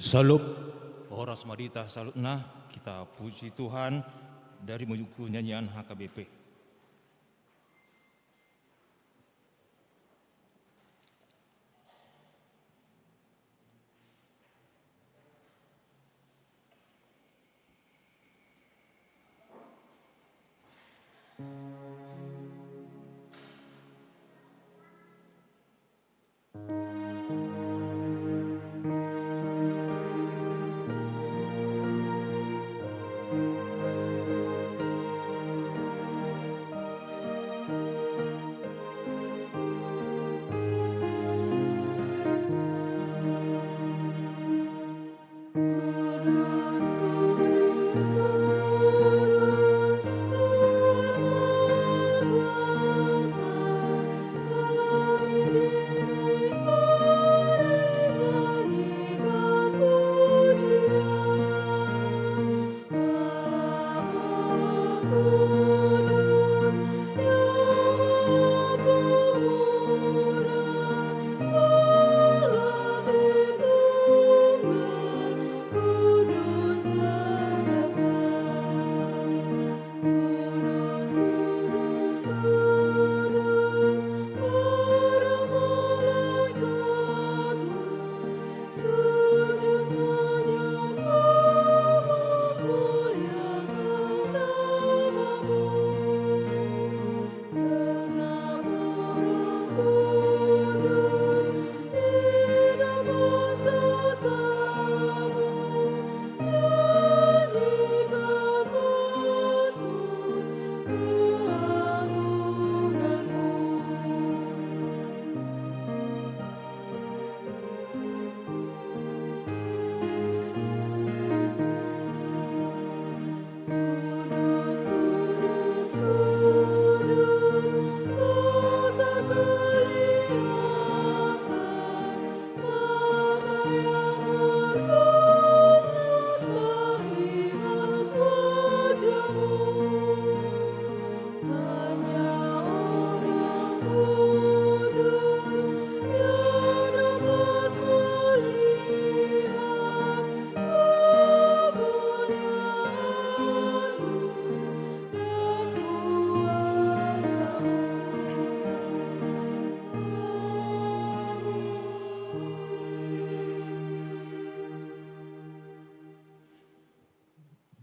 Salut, Horas Madita Salutna, kita puji Tuhan dari buku nyanyian HKBP.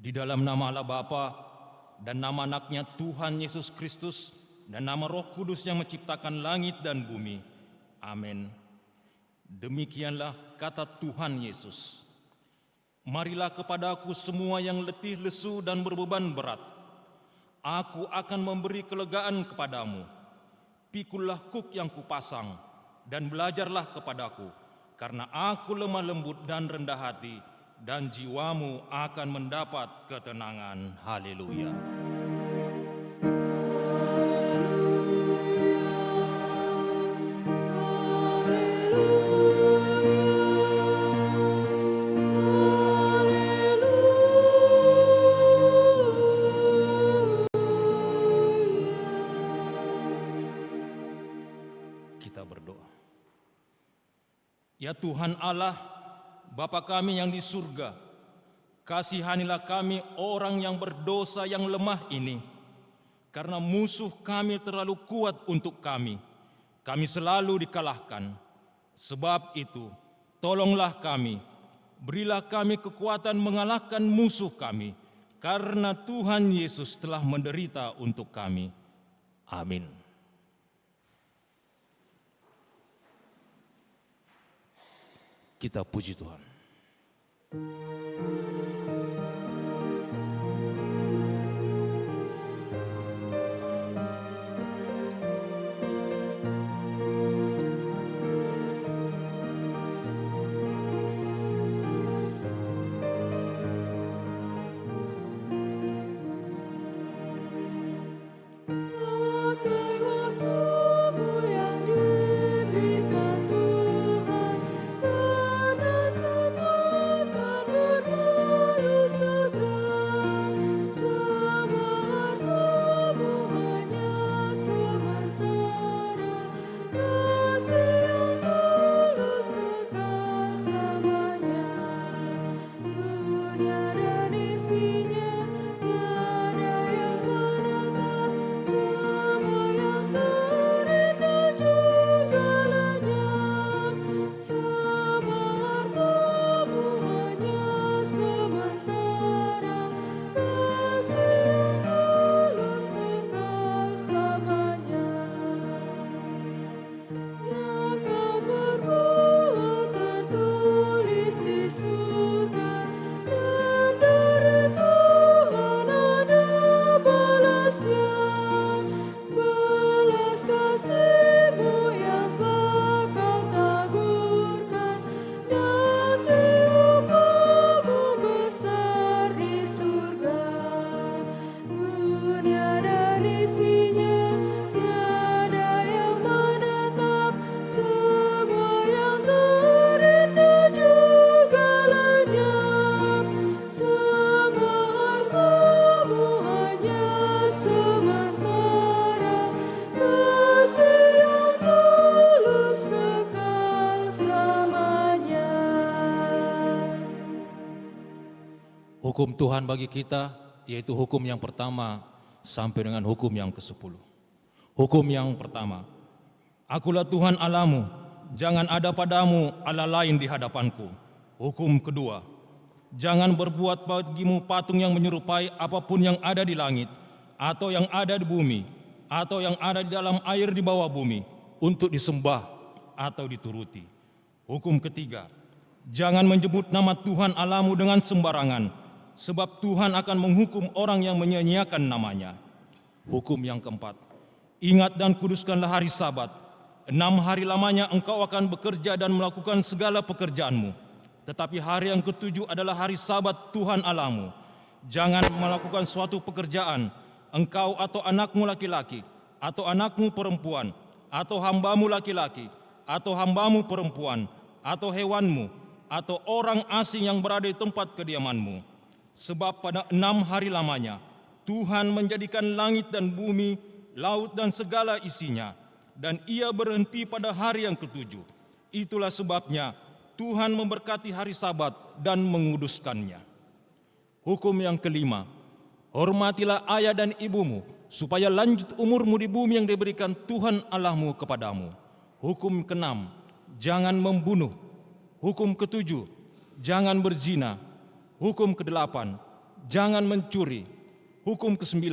Di dalam nama Allah Bapa dan nama anaknya Tuhan Yesus Kristus dan nama Roh Kudus yang menciptakan langit dan bumi. Amin. Demikianlah kata Tuhan Yesus. Marilah kepadaku semua yang letih, lesu dan berbeban berat. Aku akan memberi kelegaan kepadamu. Pikullah kuk yang kupasang dan belajarlah kepadaku, karena aku lemah lembut dan rendah hati, dan jiwamu akan mendapat ketenangan. Haleluya. Kita berdoa. Ya Tuhan Allah, Bapa kami yang di surga, kasihanilah kami orang yang berdosa yang lemah ini, karena musuh kami terlalu kuat untuk kami selalu dikalahkan. Sebab itu, tolonglah kami, berilah kami kekuatan mengalahkan musuh kami, karena Tuhan Yesus telah menderita untuk kami. Amin. Kita puji Tuhan. Tuhan, karena semua Hukum Tuhan bagi kita yaitu hukum yang pertama sampai dengan hukum yang ke-10. Hukum yang pertama, Akulah Tuhan Allahmu, jangan ada padamu Allah lain di hadapanku. Hukum kedua, jangan berbuat bagimu patung yang menyerupai apapun yang ada di langit, atau yang ada di bumi, atau yang ada di dalam air di bawah bumi, untuk disembah atau dituruti. Hukum ketiga, jangan menyebut nama Tuhan Allahmu dengan sembarangan, sebab Tuhan akan menghukum orang yang menyia-nyiakan namanya. Hukum yang keempat, ingat dan kuduskanlah hari Sabat. 6 hari lamanya engkau akan bekerja dan melakukan segala pekerjaanmu. Tetapi hari yang ke-7 adalah hari Sabat Tuhan Allahmu. Jangan melakukan suatu pekerjaan, engkau atau anakmu laki-laki, atau anakmu perempuan, atau hambamu laki-laki, atau hambamu perempuan, atau hewanmu, atau orang asing yang berada di tempat kediamanmu. Sebab pada 6 hari lamanya Tuhan menjadikan langit dan bumi, laut dan segala isinya, dan Ia berhenti pada hari yang ke-7. Itulah sebabnya Tuhan memberkati hari Sabat dan menguduskannya. Hukum yang kelima, hormatilah ayah dan ibumu, supaya lanjut umurmu di bumi yang diberikan Tuhan Allahmu kepadamu. Hukum keenam, jangan membunuh. Hukum ke-7, jangan berzina. Hukum ke-8, jangan mencuri. Hukum ke-9,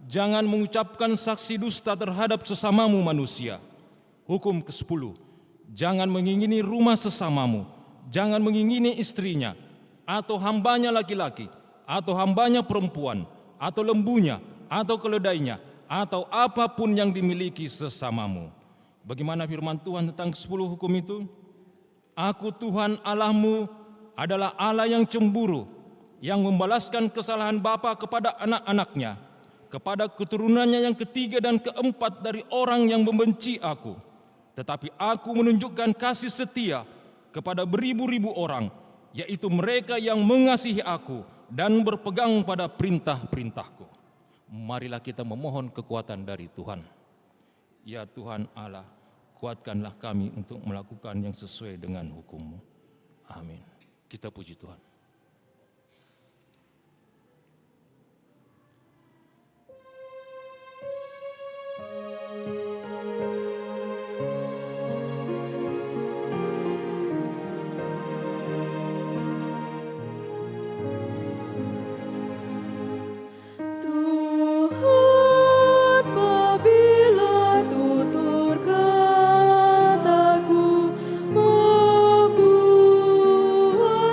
jangan mengucapkan saksi dusta terhadap sesamamu manusia. Hukum ke-10, jangan mengingini rumah sesamamu, jangan mengingini istrinya, atau hambanya laki-laki, atau hambanya perempuan, atau lembunya, atau keledainya, atau apapun yang dimiliki sesamamu. Bagaimana firman Tuhan tentang 10 hukum itu? Aku Tuhan Allahmu adalah Allah yang cemburu, yang membalaskan kesalahan bapa kepada anak-anaknya, kepada keturunannya yang ketiga dan keempat dari orang yang membenci aku. Tetapi aku menunjukkan kasih setia kepada beribu-ribu orang, yaitu mereka yang mengasihi aku dan berpegang pada perintah-perintahku. Marilah kita memohon kekuatan dari Tuhan. Ya Tuhan Allah, kuatkanlah kami untuk melakukan yang sesuai dengan hukum-Mu. Amin. Kita puji Tuhan.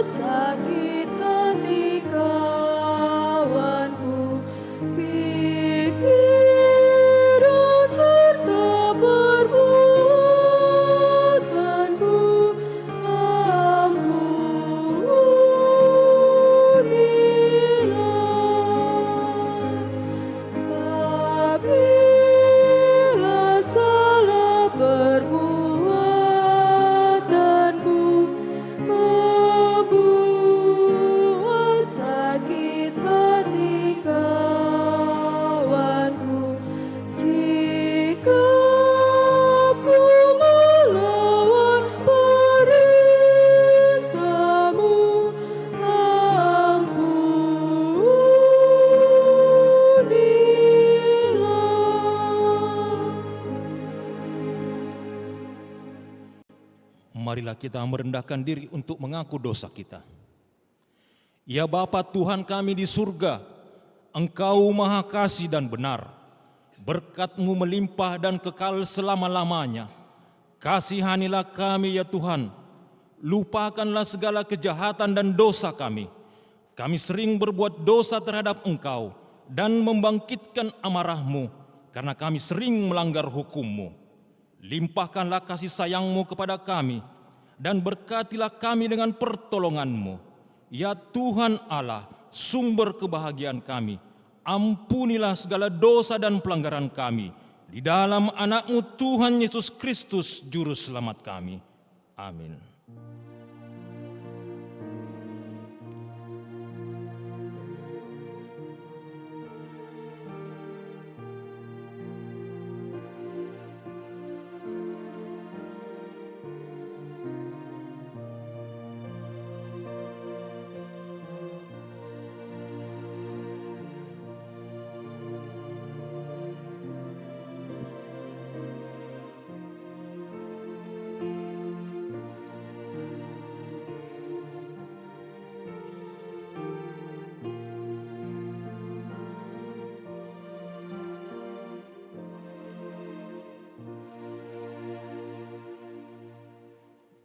Sakit Marilah kita merendahkan diri untuk mengaku dosa kita. Ya Bapa Tuhan kami di surga, Engkau Maha Kasih dan benar. Berkat-Mu melimpah dan kekal selama-lamanya. Kasihanilah kami ya Tuhan. Lupakanlah segala kejahatan dan dosa kami. Kami sering berbuat dosa terhadap Engkau dan membangkitkan amarah-Mu karena kami sering melanggar hukum-Mu. Limpahkanlah kasih sayang-Mu kepada kami dan berkatilah kami dengan pertolongan-Mu. Ya Tuhan Allah, sumber kebahagiaan kami, ampunilah segala dosa dan pelanggaran kami di dalam anak-Mu Tuhan Yesus Kristus, Juru Selamat kami. Amin.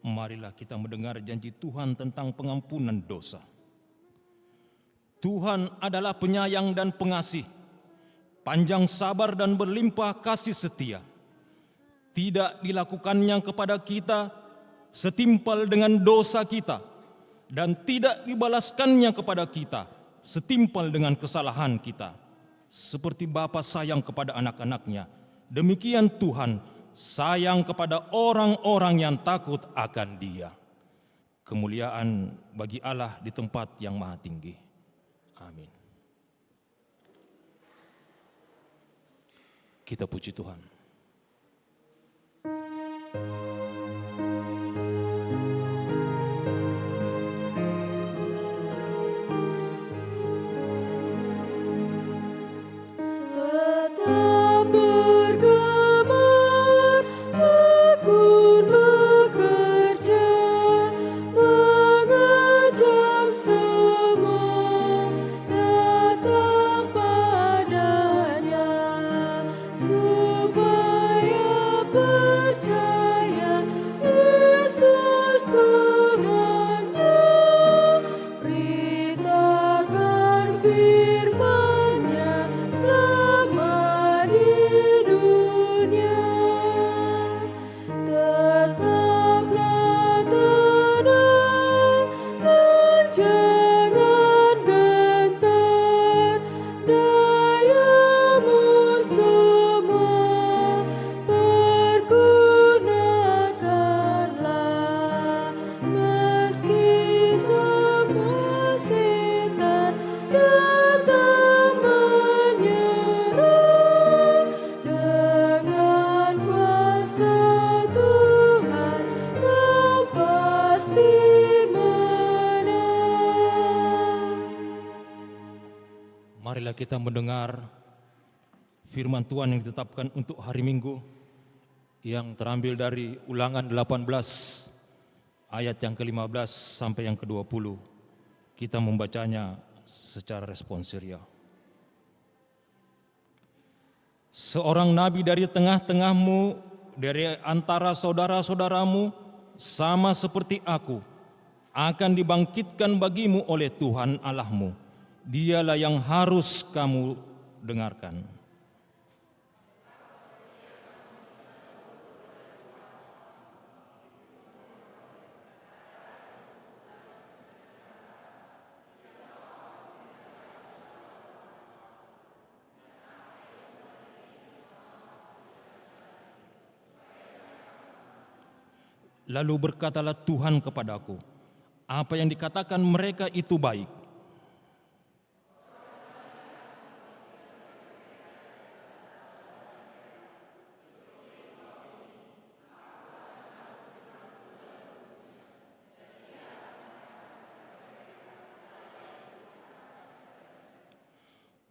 Marilah kita mendengar janji Tuhan tentang pengampunan dosa. Tuhan adalah penyayang dan pengasih, panjang sabar dan berlimpah kasih setia. Tidak dilakukannya kepada kita setimpal dengan dosa kita, dan tidak dibalaskannya kepada kita setimpal dengan kesalahan kita. Seperti Bapa sayang kepada anak-anaknya, demikian Tuhan sayang kepada orang-orang yang takut akan Dia. Kemuliaan bagi Allah di tempat yang maha tinggi. Amin. Kita puji Tuhan. Marilah kita mendengar firman Tuhan yang ditetapkan untuk hari Minggu yang terambil dari Ulangan 18 ayat yang ke-15 sampai yang ke-20. Kita membacanya secara responsiria. Seorang nabi dari tengah-tengahmu, dari antara saudara-saudaramu, sama seperti aku, akan dibangkitkan bagimu oleh Tuhan Allahmu. Dialah yang harus kamu dengarkan. Lalu berkatalah Tuhan kepadaku, apa yang dikatakan mereka itu baik.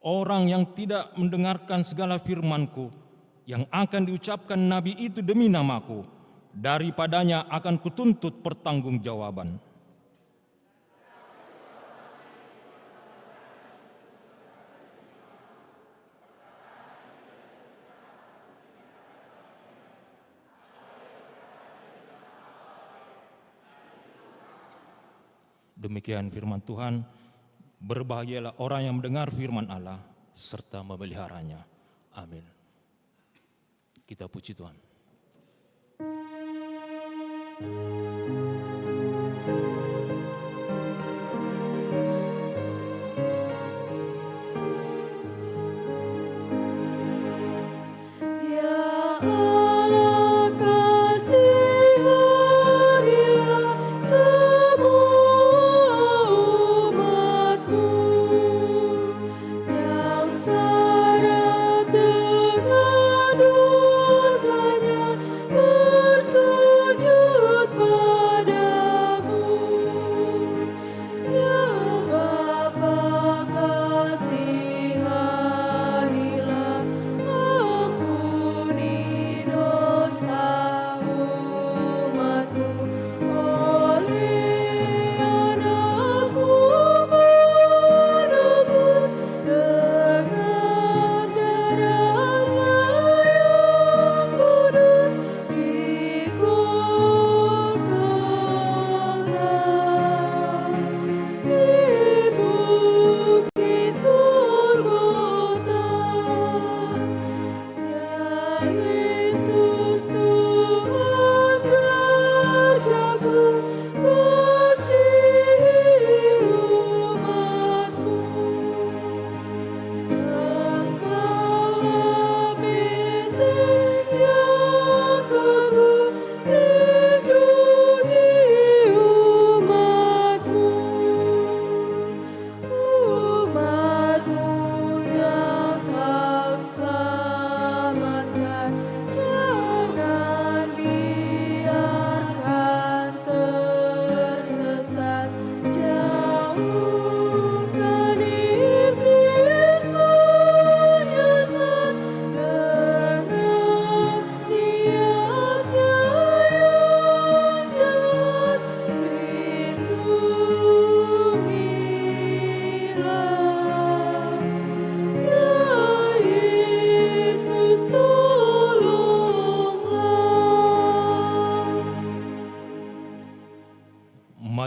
Orang yang tidak mendengarkan segala firman-Ku yang akan diucapkan nabi itu demi nama-Ku, Daripadanya akan kutuntut pertanggungjawaban. Demikian firman Tuhan. Berbahagialah orang yang mendengar firman Allah serta memeliharanya. Amin. Kita puji Tuhan.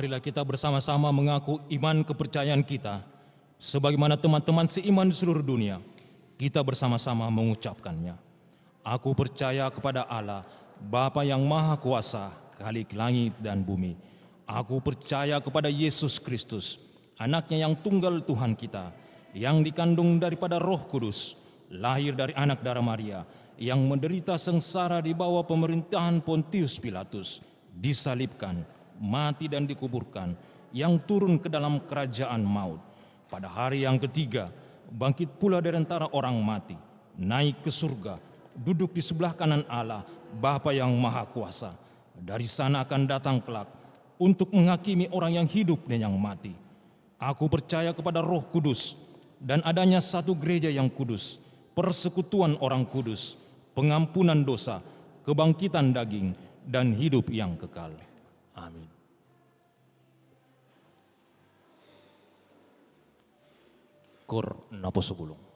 Marilah kita bersama-sama mengaku iman kepercayaan kita, sebagaimana teman-teman seiman di seluruh dunia. Kita bersama-sama mengucapkannya. Aku percaya kepada Allah, Bapa yang Maha Kuasa, Khalik langit dan bumi. Aku percaya kepada Yesus Kristus, Anaknya yang tunggal Tuhan kita, yang dikandung daripada Roh Kudus, lahir dari anak darah Maria, yang menderita sengsara di bawah pemerintahan Pontius Pilatus, disalibkan, mati dan dikuburkan, yang turun ke dalam kerajaan maut. Pada hari yang ketiga, bangkit pula dari antara orang mati, naik ke surga, duduk di sebelah kanan Allah, Bapa yang Maha Kuasa. Dari sana akan datang kelak untuk menghakimi orang yang hidup dan yang mati. Aku percaya kepada Roh Kudus dan adanya satu gereja yang kudus, persekutuan orang kudus, pengampunan dosa, kebangkitan daging, dan hidup yang kekal. Amin. Kor Napo 10.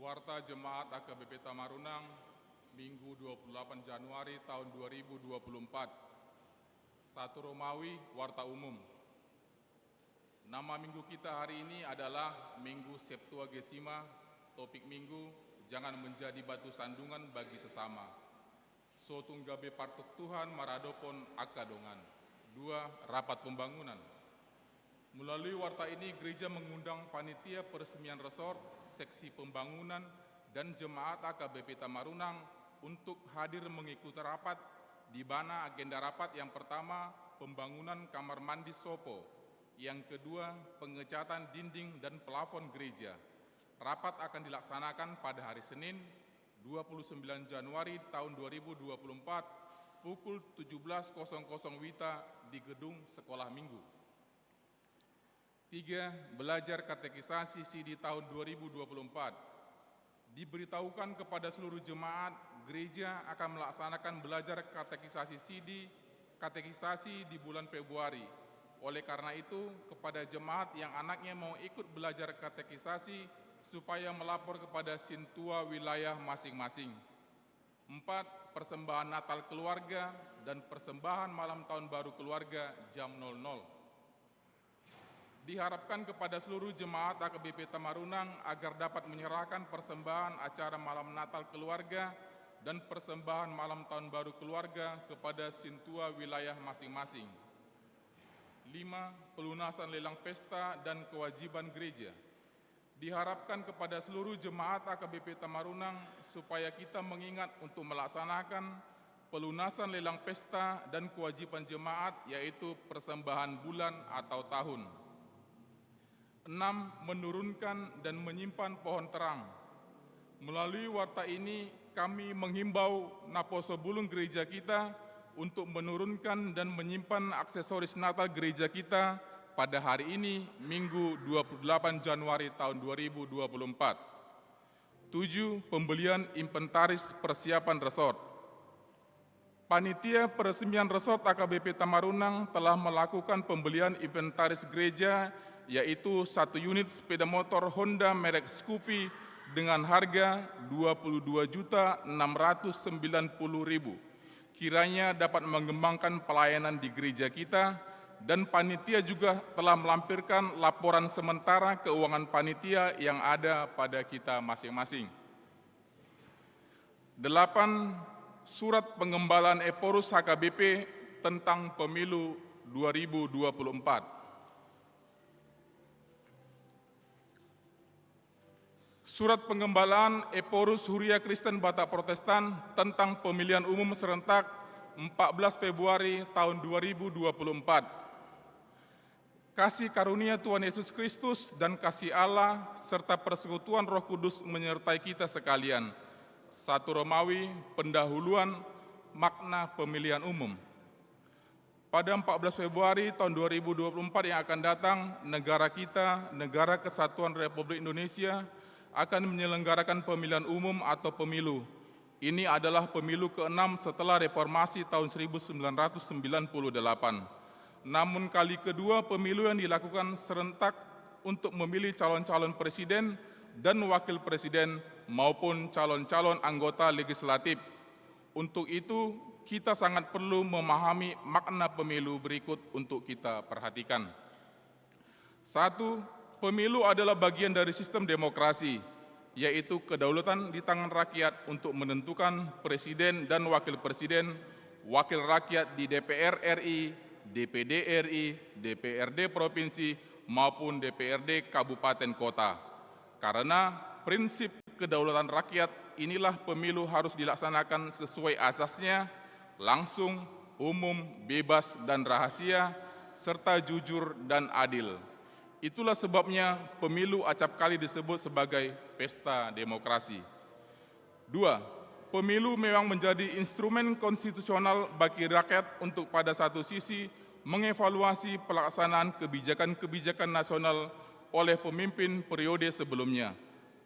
Warta Jemaat AKBP Tamarunang, Minggu 28 Januari tahun 2024. 1 Romawi, Warta Umum. Nama minggu kita hari ini adalah Minggu Septuagesima. Topik minggu, jangan menjadi batu sandungan bagi sesama. So tunggabe partuk Tuhan maradopon akadongan. 2. Rapat pembangunan. Melalui warta ini, gereja mengundang panitia peresmian resort, seksi pembangunan, dan jemaat AKBP Tamarunang untuk hadir mengikuti rapat, di mana agenda rapat yang pertama, pembangunan kamar mandi Sopo, yang kedua, pengecatan dinding dan plafon gereja. Rapat akan dilaksanakan pada hari Senin, 29 Januari tahun 2024, pukul 17.00 WITA di Gedung Sekolah Minggu. 3. Belajar katekisasi CD tahun 2024. Diberitahukan kepada seluruh jemaat, gereja akan melaksanakan belajar katekisasi CD, katekisasi di bulan Februari. Oleh karena itu, kepada jemaat yang anaknya mau ikut belajar katekisasi, supaya melapor kepada sintua wilayah masing-masing. 4. Persembahan Natal keluarga dan persembahan malam tahun baru keluarga jam 00. Diharapkan kepada seluruh jemaat AKBP Tamarunang agar dapat menyerahkan persembahan acara malam Natal keluarga dan persembahan malam tahun baru keluarga kepada sintua wilayah masing-masing. 5. Pelunasan lelang pesta dan kewajiban gereja. Diharapkan kepada seluruh jemaat AKBP Tamarunang supaya kita mengingat untuk melaksanakan pelunasan lelang pesta dan kewajiban jemaat, yaitu persembahan bulan atau tahun. 6. Menurunkan dan menyimpan pohon terang. Melalui warta ini, kami menghimbau naposo bulung gereja kita untuk menurunkan dan menyimpan aksesoris Natal gereja kita pada hari ini, Minggu 28 Januari tahun 2024. 7. Pembelian inventaris persiapan resort. Panitia peresmian resort AKBP Tamarunang telah melakukan pembelian inventaris gereja, yaitu 1 unit sepeda motor Honda merek Scoopy dengan harga Rp22.690.000. Kiranya dapat mengembangkan pelayanan di gereja kita, dan panitia juga telah melampirkan laporan sementara keuangan panitia yang ada pada kita masing-masing. 8. Surat pengembalaan Eporus HKBP tentang pemilu 2024. Surat pengembalaan Eporus Huria Kristen Batak Protestan tentang pemilihan umum serentak 14 Februari tahun 2024. Kasih karunia Tuhan Yesus Kristus dan kasih Allah serta persekutuan Roh Kudus menyertai kita sekalian. 1 Romawi, pendahuluan makna pemilihan umum. Pada 14 Februari tahun 2024 yang akan datang, negara kita, Negara Kesatuan Republik Indonesia, akan menyelenggarakan pemilihan umum atau pemilu. Ini adalah pemilu ke-6 setelah reformasi tahun 1998. Namun kali kedua pemilu yang dilakukan serentak untuk memilih calon-calon presiden dan wakil presiden maupun calon-calon anggota legislatif. Untuk itu, kita sangat perlu memahami makna pemilu berikut untuk kita perhatikan. 1. Pemilu adalah bagian dari sistem demokrasi, yaitu kedaulatan di tangan rakyat untuk menentukan presiden dan wakil presiden, wakil rakyat di DPR RI, DPD RI, DPRD provinsi, maupun DPRD kabupaten kota. Karena prinsip kedaulatan rakyat inilah pemilu harus dilaksanakan sesuai asasnya, langsung, umum, bebas, dan rahasia, serta jujur dan adil. Itulah sebabnya pemilu acap kali disebut sebagai pesta demokrasi. 2. Pemilu memang menjadi instrumen konstitusional bagi rakyat untuk pada satu sisi mengevaluasi pelaksanaan kebijakan-kebijakan nasional oleh pemimpin periode sebelumnya,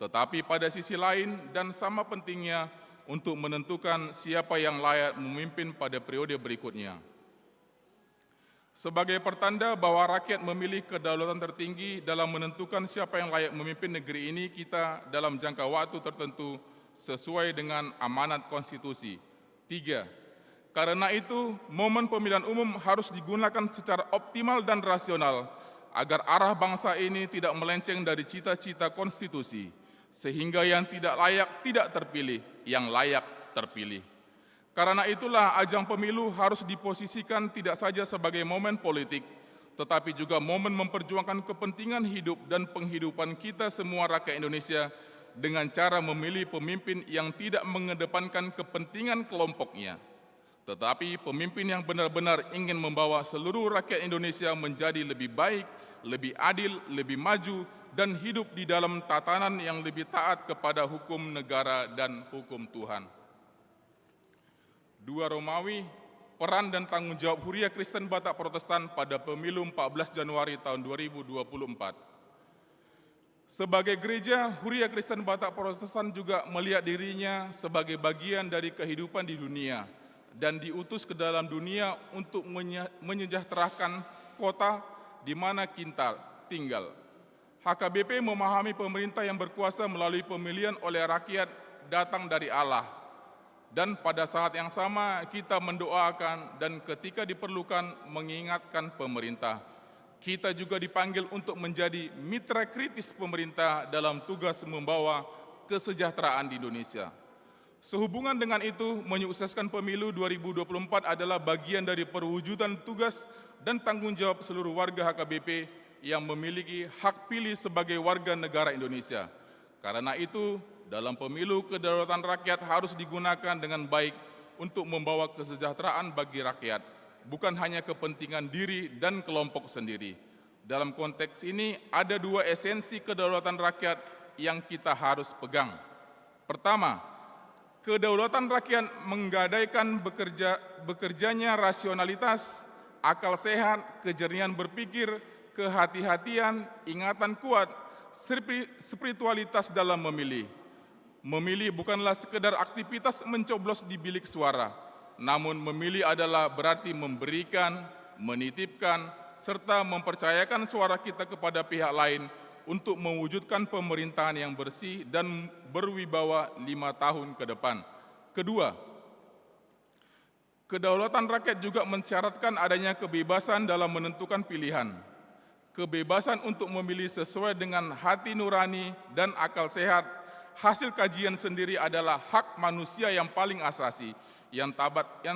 tetapi pada sisi lain dan sama pentingnya untuk menentukan siapa yang layak memimpin pada periode berikutnya. Sebagai pertanda bahwa rakyat memilih kedaulatan tertinggi dalam menentukan siapa yang layak memimpin negeri ini kita dalam jangka waktu tertentu sesuai dengan amanat konstitusi. 3. Karena itu, momen pemilihan umum harus digunakan secara optimal dan rasional agar arah bangsa ini tidak melenceng dari cita-cita konstitusi, sehingga yang tidak layak tidak terpilih, yang layak terpilih. Karena itulah ajang pemilu harus diposisikan tidak saja sebagai momen politik, tetapi juga momen memperjuangkan kepentingan hidup dan penghidupan kita semua rakyat Indonesia dengan cara memilih pemimpin yang tidak mengedepankan kepentingan kelompoknya, tetapi pemimpin yang benar-benar ingin membawa seluruh rakyat Indonesia menjadi lebih baik, lebih adil, lebih maju, dan hidup di dalam tatanan yang lebih taat kepada hukum negara dan hukum Tuhan. 2 Romawi, peran dan tanggung jawab Huria Kristen Batak Protestan pada pemilu 14 Januari tahun 2024. Sebagai gereja, Huria Kristen Batak Protestan juga melihat dirinya sebagai bagian dari kehidupan di dunia dan diutus ke dalam dunia untuk menyejahterakan kota di mana kita tinggal. HKBP memahami pemerintah yang berkuasa melalui pemilihan oleh rakyat datang dari Allah. Dan pada saat yang sama kita mendoakan dan ketika diperlukan mengingatkan pemerintah. Kita juga dipanggil untuk menjadi mitra kritis pemerintah dalam tugas membawa kesejahteraan di Indonesia. Sehubungan dengan itu, menyukseskan pemilu 2024 adalah bagian dari perwujudan tugas dan tanggung jawab seluruh warga HKBP yang memiliki hak pilih sebagai warga negara Indonesia. Karena itu, dalam pemilu kedaulatan rakyat harus digunakan dengan baik untuk membawa kesejahteraan bagi rakyat, bukan hanya kepentingan diri dan kelompok sendiri. Dalam konteks ini, ada 2 esensi kedaulatan rakyat yang kita harus pegang. Pertama, kedaulatan rakyat menggadaikan bekerjanya rasionalitas, akal sehat, kejernihan berpikir, kehati-hatian, ingatan kuat, spiritualitas dalam memilih. Memilih bukanlah sekedar aktivitas mencoblos di bilik suara, namun memilih adalah berarti memberikan, menitipkan, serta mempercayakan suara kita kepada pihak lain untuk mewujudkan pemerintahan yang bersih dan berwibawa 5 tahun ke depan. Kedua, kedaulatan rakyat juga mensyaratkan adanya kebebasan dalam menentukan pilihan. Kebebasan untuk memilih sesuai dengan hati nurani dan akal sehat. Hasil kajian sendiri adalah hak manusia yang paling asasi, yang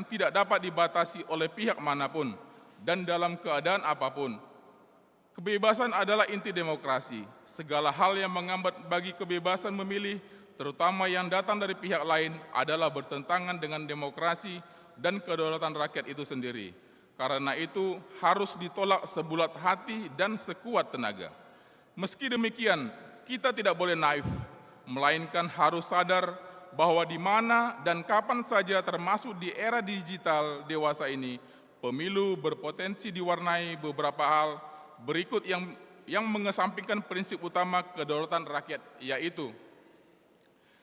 tidak dapat dibatasi oleh pihak manapun, dan dalam keadaan apapun. Kebebasan adalah inti demokrasi. Segala hal yang menghambat bagi kebebasan memilih, terutama yang datang dari pihak lain, adalah bertentangan dengan demokrasi dan kedaulatan rakyat itu sendiri. Karena itu harus ditolak sebulat hati dan sekuat tenaga. Meski demikian, kita tidak boleh naif, melainkan harus sadar bahwa di mana dan kapan saja termasuk di era digital dewasa ini, pemilu berpotensi diwarnai beberapa hal berikut yang mengesampingkan prinsip utama kedaulatan rakyat, yaitu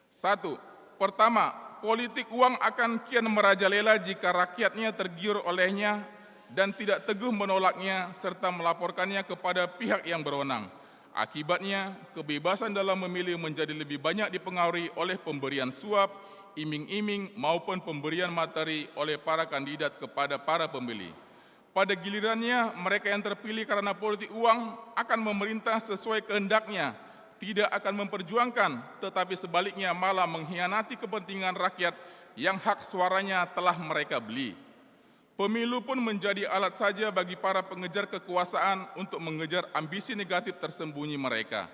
1. Pertama, politik uang akan kian merajalela jika rakyatnya tergiur olehnya dan tidak teguh menolaknya serta melaporkannya kepada pihak yang berwenang. Akibatnya, kebebasan dalam memilih menjadi lebih banyak dipengaruhi oleh pemberian suap, iming-iming, maupun pemberian materi oleh para kandidat kepada para pemilih. Pada gilirannya, mereka yang terpilih karena politik uang akan memerintah sesuai kehendaknya, tidak akan memperjuangkan, tetapi sebaliknya malah mengkhianati kepentingan rakyat yang hak suaranya telah mereka beli. Pemilu pun menjadi alat saja bagi para pengejar kekuasaan untuk mengejar ambisi negatif tersembunyi mereka.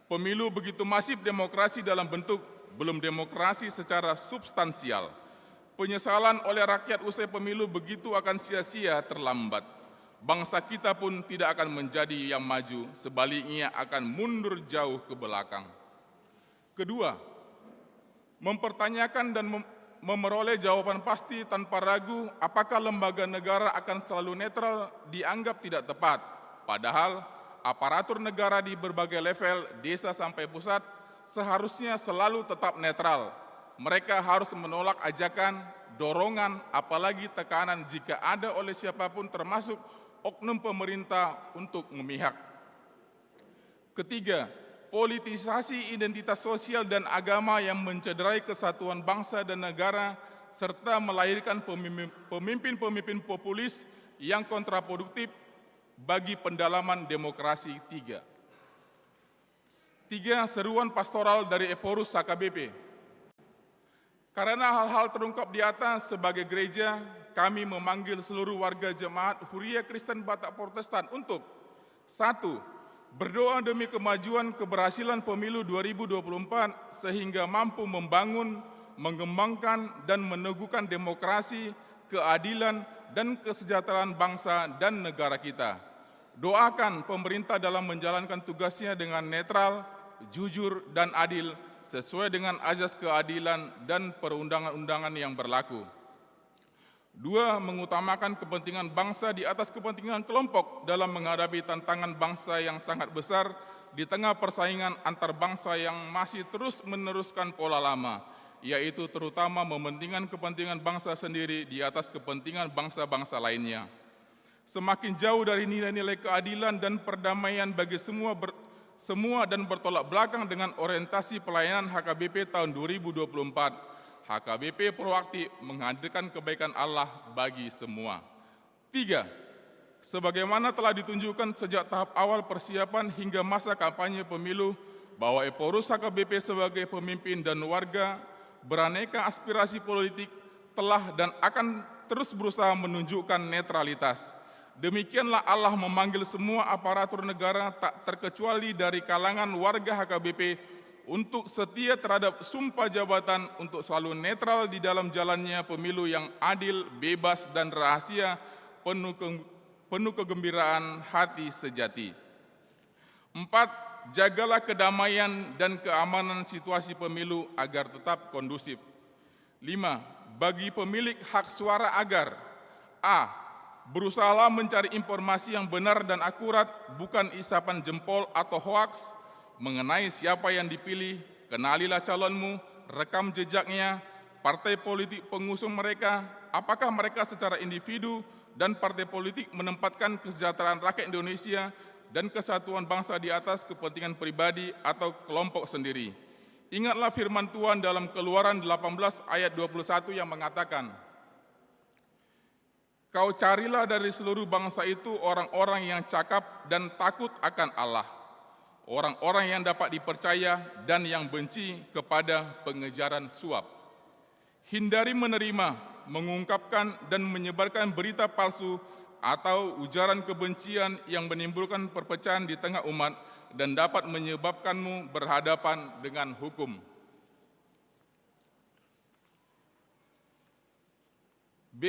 Pemilu begitu masif demokrasi dalam bentuk, belum demokrasi secara substansial. Penyesalan oleh rakyat usai pemilu begitu akan sia-sia terlambat. Bangsa kita pun tidak akan menjadi yang maju, sebaliknya akan mundur jauh ke belakang. Kedua, mempertanyakan dan memeroleh jawaban pasti tanpa ragu apakah lembaga negara akan selalu netral dianggap tidak tepat. Padahal aparatur negara di berbagai level, desa sampai pusat, seharusnya selalu tetap netral. Mereka harus menolak ajakan, dorongan, apalagi tekanan jika ada oleh siapapun termasuk oknum pemerintah untuk memihak. Ketiga, politisasi identitas sosial dan agama yang mencederai kesatuan bangsa dan negara serta melahirkan pemimpin-pemimpin populis yang kontraproduktif bagi pendalaman demokrasi. Tiga, seruan pastoral dari Eporus HKBP. Karena hal-hal terungkap di atas, sebagai gereja, kami memanggil seluruh warga jemaat Huria Kristen Batak Protestan untuk: 1. Berdoa demi kemajuan keberhasilan pemilu 2024 sehingga mampu membangun, mengembangkan, dan meneguhkan demokrasi, keadilan, dan kesejahteraan bangsa dan negara kita. Doakan pemerintah dalam menjalankan tugasnya dengan netral, jujur, dan adil sesuai dengan azas keadilan dan perundang-undangan yang berlaku. 2. Mengutamakan kepentingan bangsa di atas kepentingan kelompok dalam menghadapi tantangan bangsa yang sangat besar di tengah persaingan antar bangsa yang masih terus meneruskan pola lama, yaitu terutama mementingkan kepentingan bangsa sendiri di atas kepentingan bangsa-bangsa lainnya. Semakin jauh dari nilai-nilai keadilan dan perdamaian bagi semua dan bertolak belakang dengan orientasi pelayanan HKBP tahun 2024. HKBP proaktif menghadirkan kebaikan Allah bagi semua. 3. Sebagaimana telah ditunjukkan sejak tahap awal persiapan hingga masa kampanye pemilu, bahwa Eporus HKBP sebagai pemimpin dan warga beraneka aspirasi politik telah dan akan terus berusaha menunjukkan netralitas. Demikianlah Allah memanggil semua aparatur negara tak terkecuali dari kalangan warga HKBP untuk setia terhadap sumpah jabatan untuk selalu netral di dalam jalannya pemilu yang adil, bebas, dan rahasia, penuh kegembiraan hati sejati. 4. Jagalah kedamaian dan keamanan situasi pemilu agar tetap kondusif. 5. Bagi pemilik hak suara agar: A. Berusahalah mencari informasi yang benar dan akurat, bukan isapan jempol atau hoaks, mengenai siapa yang dipilih. Kenalilah calonmu, rekam jejaknya, partai politik pengusung mereka, apakah mereka secara individu dan partai politik menempatkan kesejahteraan rakyat Indonesia dan kesatuan bangsa di atas kepentingan pribadi atau kelompok sendiri. Ingatlah firman Tuhan dalam Keluaran 18 ayat 21 yang mengatakan, "Kau carilah dari seluruh bangsa itu orang-orang yang cakap dan takut akan Allah, orang-orang yang dapat dipercaya dan yang benci kepada pengejaran suap. Hindari menerima, mengungkapkan, dan menyebarkan berita palsu atau ujaran kebencian yang menimbulkan perpecahan di tengah umat dan dapat menyebabkanmu berhadapan dengan hukum." B.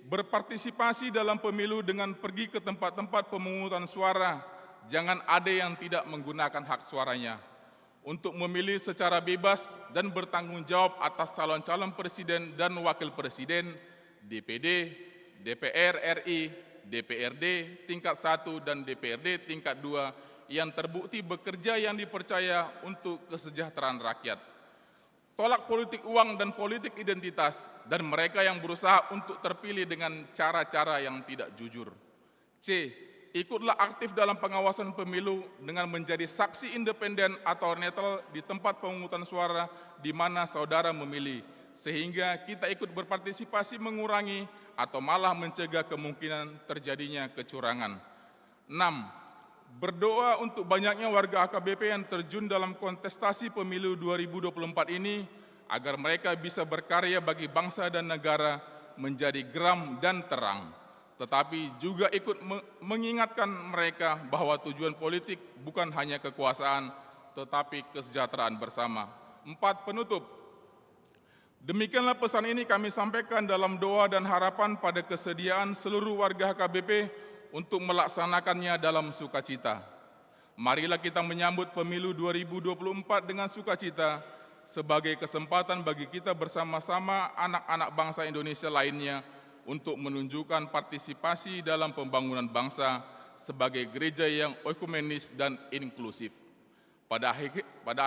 Berpartisipasi dalam pemilu dengan pergi ke tempat-tempat pemungutan suara. Jangan ada yang tidak menggunakan hak suaranya untuk memilih secara bebas dan bertanggung jawab atas calon-calon presiden dan wakil presiden, DPD, DPR RI, DPRD tingkat 1 dan DPRD tingkat 2 yang terbukti bekerja yang dipercaya untuk kesejahteraan rakyat. Tolak politik uang dan politik identitas dan mereka yang berusaha untuk terpilih dengan cara-cara yang tidak jujur. C. Ikutlah aktif dalam pengawasan pemilu dengan menjadi saksi independen atau netral di tempat pemungutan suara di mana saudara memilih, sehingga kita ikut berpartisipasi mengurangi atau malah mencegah kemungkinan terjadinya kecurangan. 6. Berdoa untuk banyaknya warga HKBP yang terjun dalam kontestasi pemilu 2024 ini, agar mereka bisa berkarya bagi bangsa dan negara menjadi geram dan terang, tetapi juga ikut mengingatkan mereka bahwa tujuan politik bukan hanya kekuasaan, tetapi kesejahteraan bersama. 4. Penutup. Demikianlah pesan ini kami sampaikan dalam doa dan harapan pada kesediaan seluruh warga HKBP untuk melaksanakannya dalam sukacita. Marilah kita menyambut pemilu 2024 dengan sukacita sebagai kesempatan bagi kita bersama-sama anak-anak bangsa Indonesia lainnya untuk menunjukkan partisipasi dalam pembangunan bangsa sebagai gereja yang ekumenis dan inklusif. Pada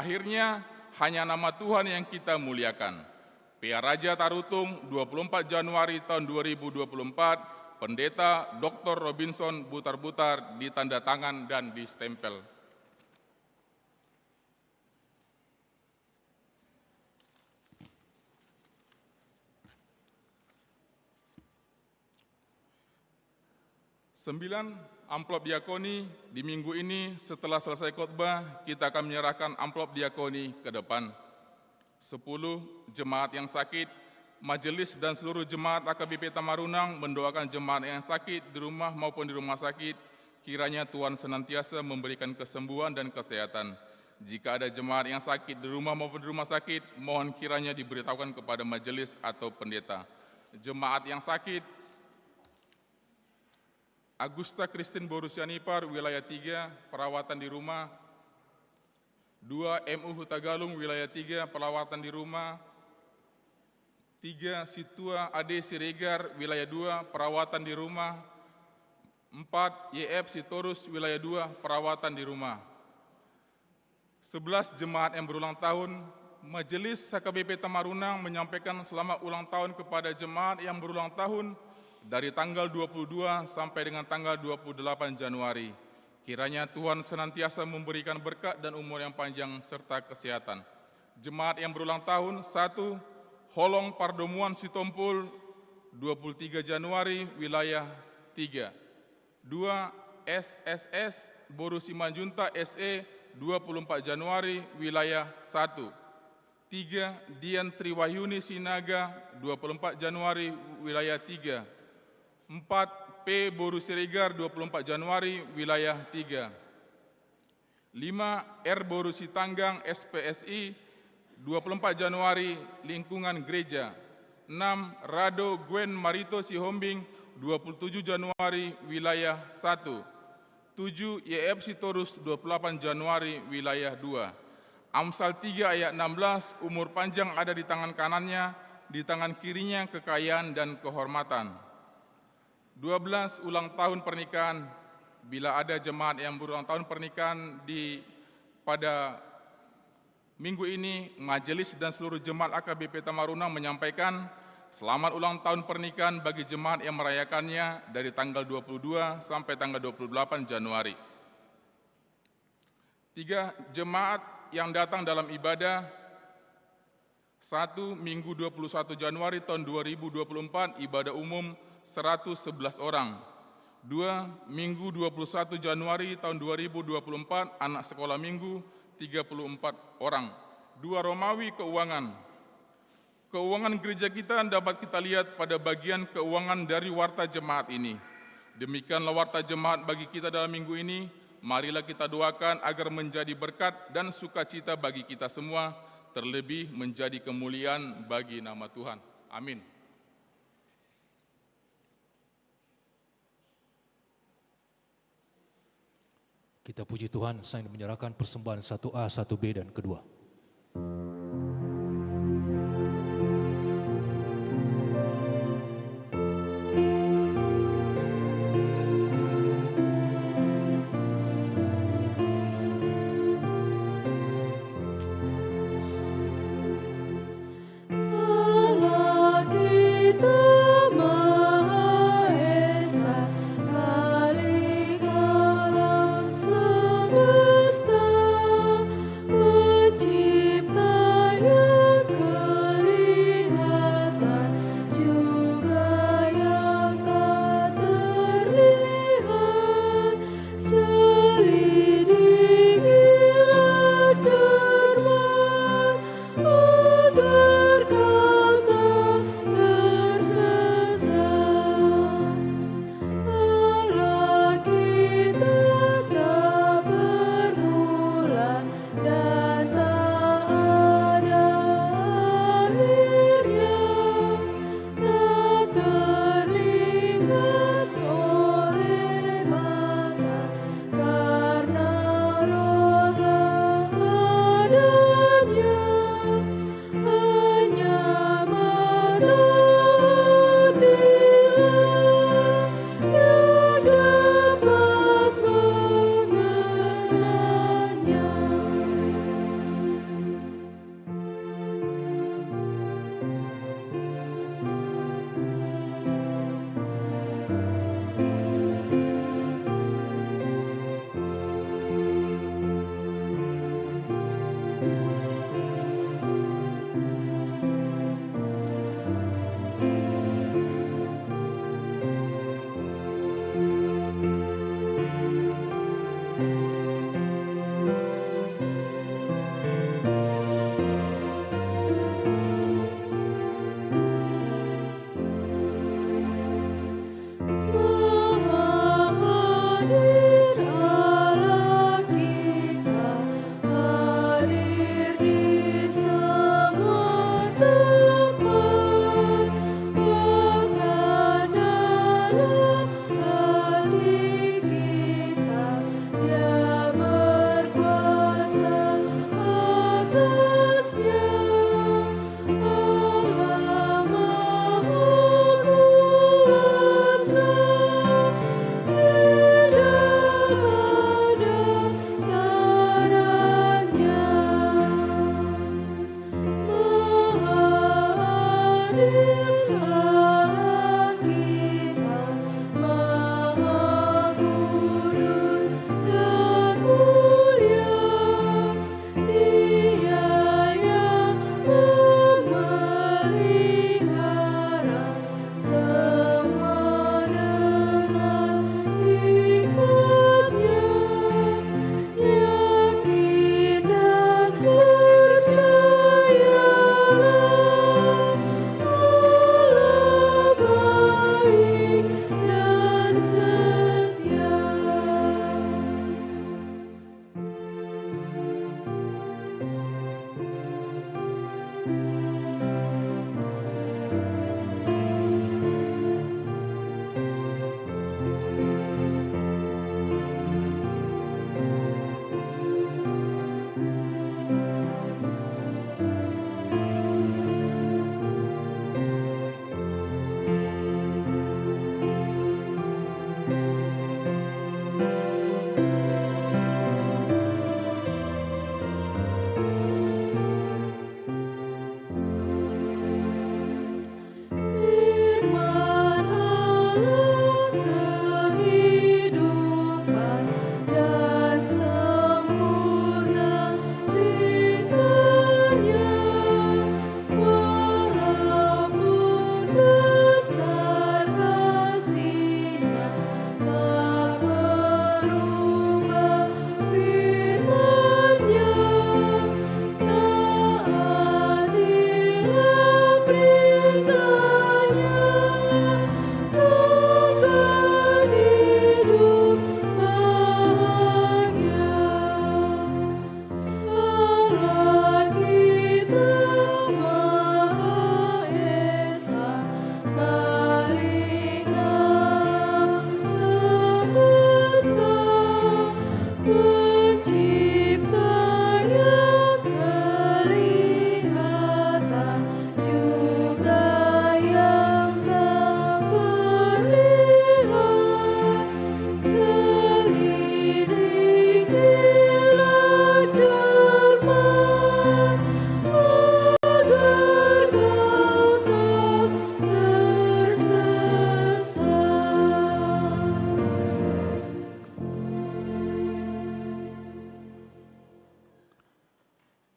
akhirnya, hanya nama Tuhan yang kita muliakan. P.A. Raja Tarutung, 24 Januari tahun 2024, Pendeta Dr. Robinson Butar-Butar ditanda tangan dan distempel. Sembilan, amplop diakoni. Di minggu ini setelah selesai khotbah, kita akan menyerahkan amplop diakoni ke depan. 10, jemaat yang sakit. Majelis dan seluruh jemaat AKBP Tamarunang mendoakan jemaat yang sakit di rumah maupun di rumah sakit, kiranya Tuhan senantiasa memberikan kesembuhan dan kesehatan. Jika ada jemaat yang sakit di rumah maupun di rumah sakit, mohon kiranya diberitahukan kepada majelis atau pendeta. Jemaat yang sakit: Agusta Christine Borusianipar, wilayah 3, perawatan di rumah. 2, MU Hutagalung, wilayah 3, perawatan di rumah. 3, Situa Ade Siregar, wilayah 2, perawatan di rumah. 4, YF Sitorus, wilayah 2, perawatan di rumah. 11, jemaat yang berulang tahun. Majelis AKBP Tamarunang menyampaikan selamat ulang tahun kepada jemaat yang berulang tahun dari tanggal 22 sampai dengan tanggal 28 Januari. Kiranya Tuhan senantiasa memberikan berkat dan umur yang panjang serta kesehatan. Jemaat yang berulang tahun: 1, Holong Pardomuan Sitompul, 23 Januari, wilayah 3. 2, SSS Boru Simanjunta SE, 24 Januari, wilayah 1. 3, Dian Triwahyuni Sinaga, 24 Januari, wilayah 3. 4, P. Boru Siregar, 24 Januari, wilayah 3. 5, R. Boru Sitanggang SPSI, 24 Januari, lingkungan gereja. 6, Rado Gwen Marito Sihombing, 27 Januari, wilayah 1. 7, YF Sitorus, 28 Januari, wilayah 2. Amsal 3 ayat 16, umur panjang ada di tangan kanannya, di tangan kirinya kekayaan dan kehormatan. 12, ulang tahun pernikahan. Bila ada jemaat yang berulang tahun pernikahan pada minggu ini, majelis dan seluruh jemaat AKBP Tamarunang menyampaikan selamat ulang tahun pernikahan bagi jemaat yang merayakannya dari tanggal 22 sampai tanggal 28 Januari. 3, jemaat yang datang dalam ibadah. 1, Minggu 21 Januari tahun 2024, ibadah umum 111 orang. 2, Minggu 21 Januari tahun 2024, anak sekolah minggu 34 orang. 2, Romawi keuangan. Keuangan gereja kita dapat kita lihat pada bagian keuangan dari warta jemaat ini. Demikianlah warta jemaat bagi kita dalam minggu ini. Marilah kita doakan agar menjadi berkat dan sukacita bagi kita semua, terlebih menjadi kemuliaan bagi nama Tuhan. Amin. Kita puji Tuhan sambil menyerahkan persembahan 1A, 1B, dan kedua. Puji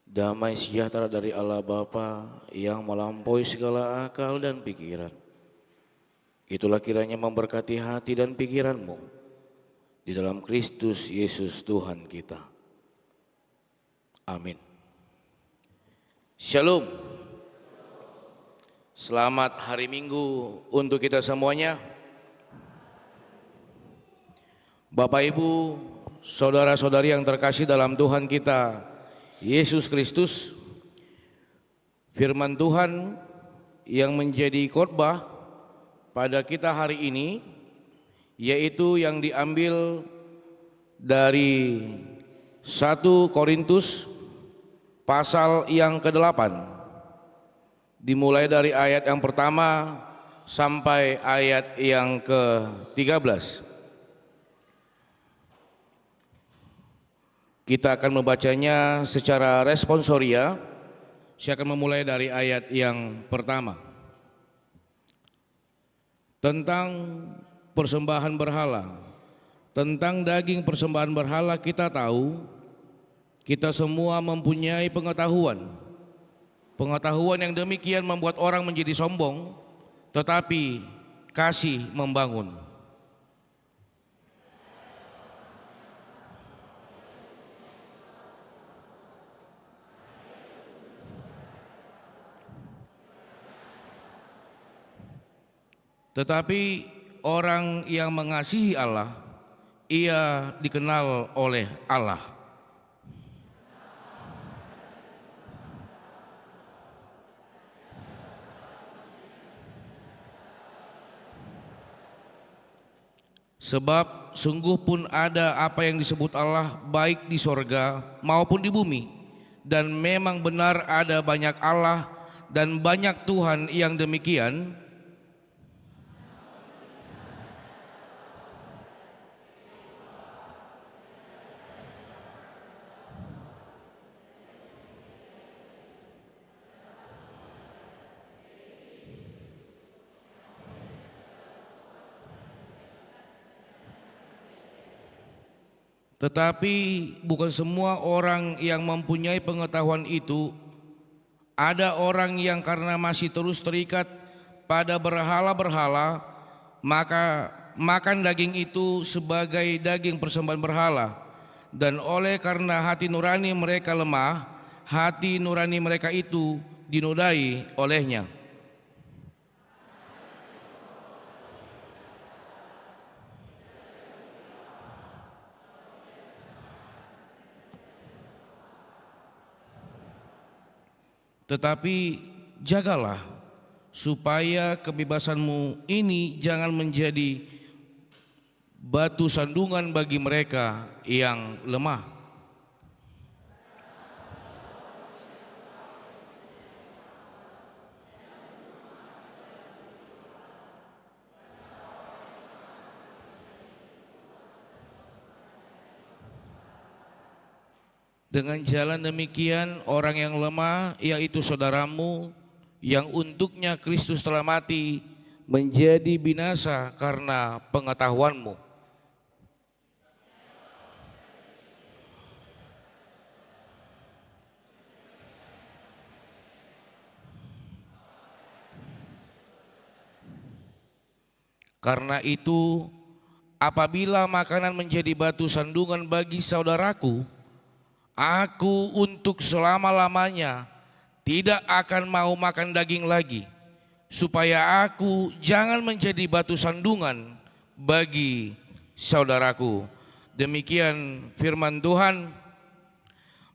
damai sejahtera dari Allah Bapa yang melampaui segala akal dan pikiran. Itulah kiranya memberkati hati dan pikiranmu di dalam Kristus Yesus Tuhan kita. Amin. Shalom. Selamat hari Minggu untuk kita semuanya. Bapak Ibu, saudara-saudari yang terkasih dalam Tuhan kita Yesus Kristus, firman Tuhan yang menjadi khotbah pada kita hari ini yaitu yang diambil dari 1 Korintus pasal yang ke-8, dimulai dari ayat yang pertama sampai ayat yang ke-13. Kita akan membacanya secara responsoria. Saya akan memulai dari ayat yang pertama. Tentang persembahan berhala, tentang daging persembahan berhala kita tahu, kita semua mempunyai pengetahuan. Pengetahuan yang demikian membuat orang menjadi sombong, tetapi kasih membangun. Tetapi orang yang mengasihi Allah, ia dikenal oleh Allah. Sebab sungguh pun ada apa yang disebut Allah baik di sorga maupun di bumi. Dan memang benar ada banyak Allah dan banyak Tuhan yang demikian. Tetapi bukan semua orang yang mempunyai pengetahuan itu. Ada orang yang karena masih terus terikat pada berhala-berhala, maka makan daging itu sebagai daging persembahan berhala. Dan oleh karena hati nurani mereka lemah, hati nurani mereka itu dinodai olehnya. Tetapi jagalah supaya kebebasanmu ini jangan menjadi batu sandungan bagi mereka yang lemah. Dengan jalan demikian orang yang lemah yaitu saudaramu yang untuknya Kristus telah mati menjadi binasa karena pengetahuanmu. Karena itu apabila makanan menjadi batu sandungan bagi saudaraku, aku untuk selama-lamanya tidak akan mau makan daging lagi, supaya aku jangan menjadi batu sandungan bagi saudaraku. Demikian firman Tuhan.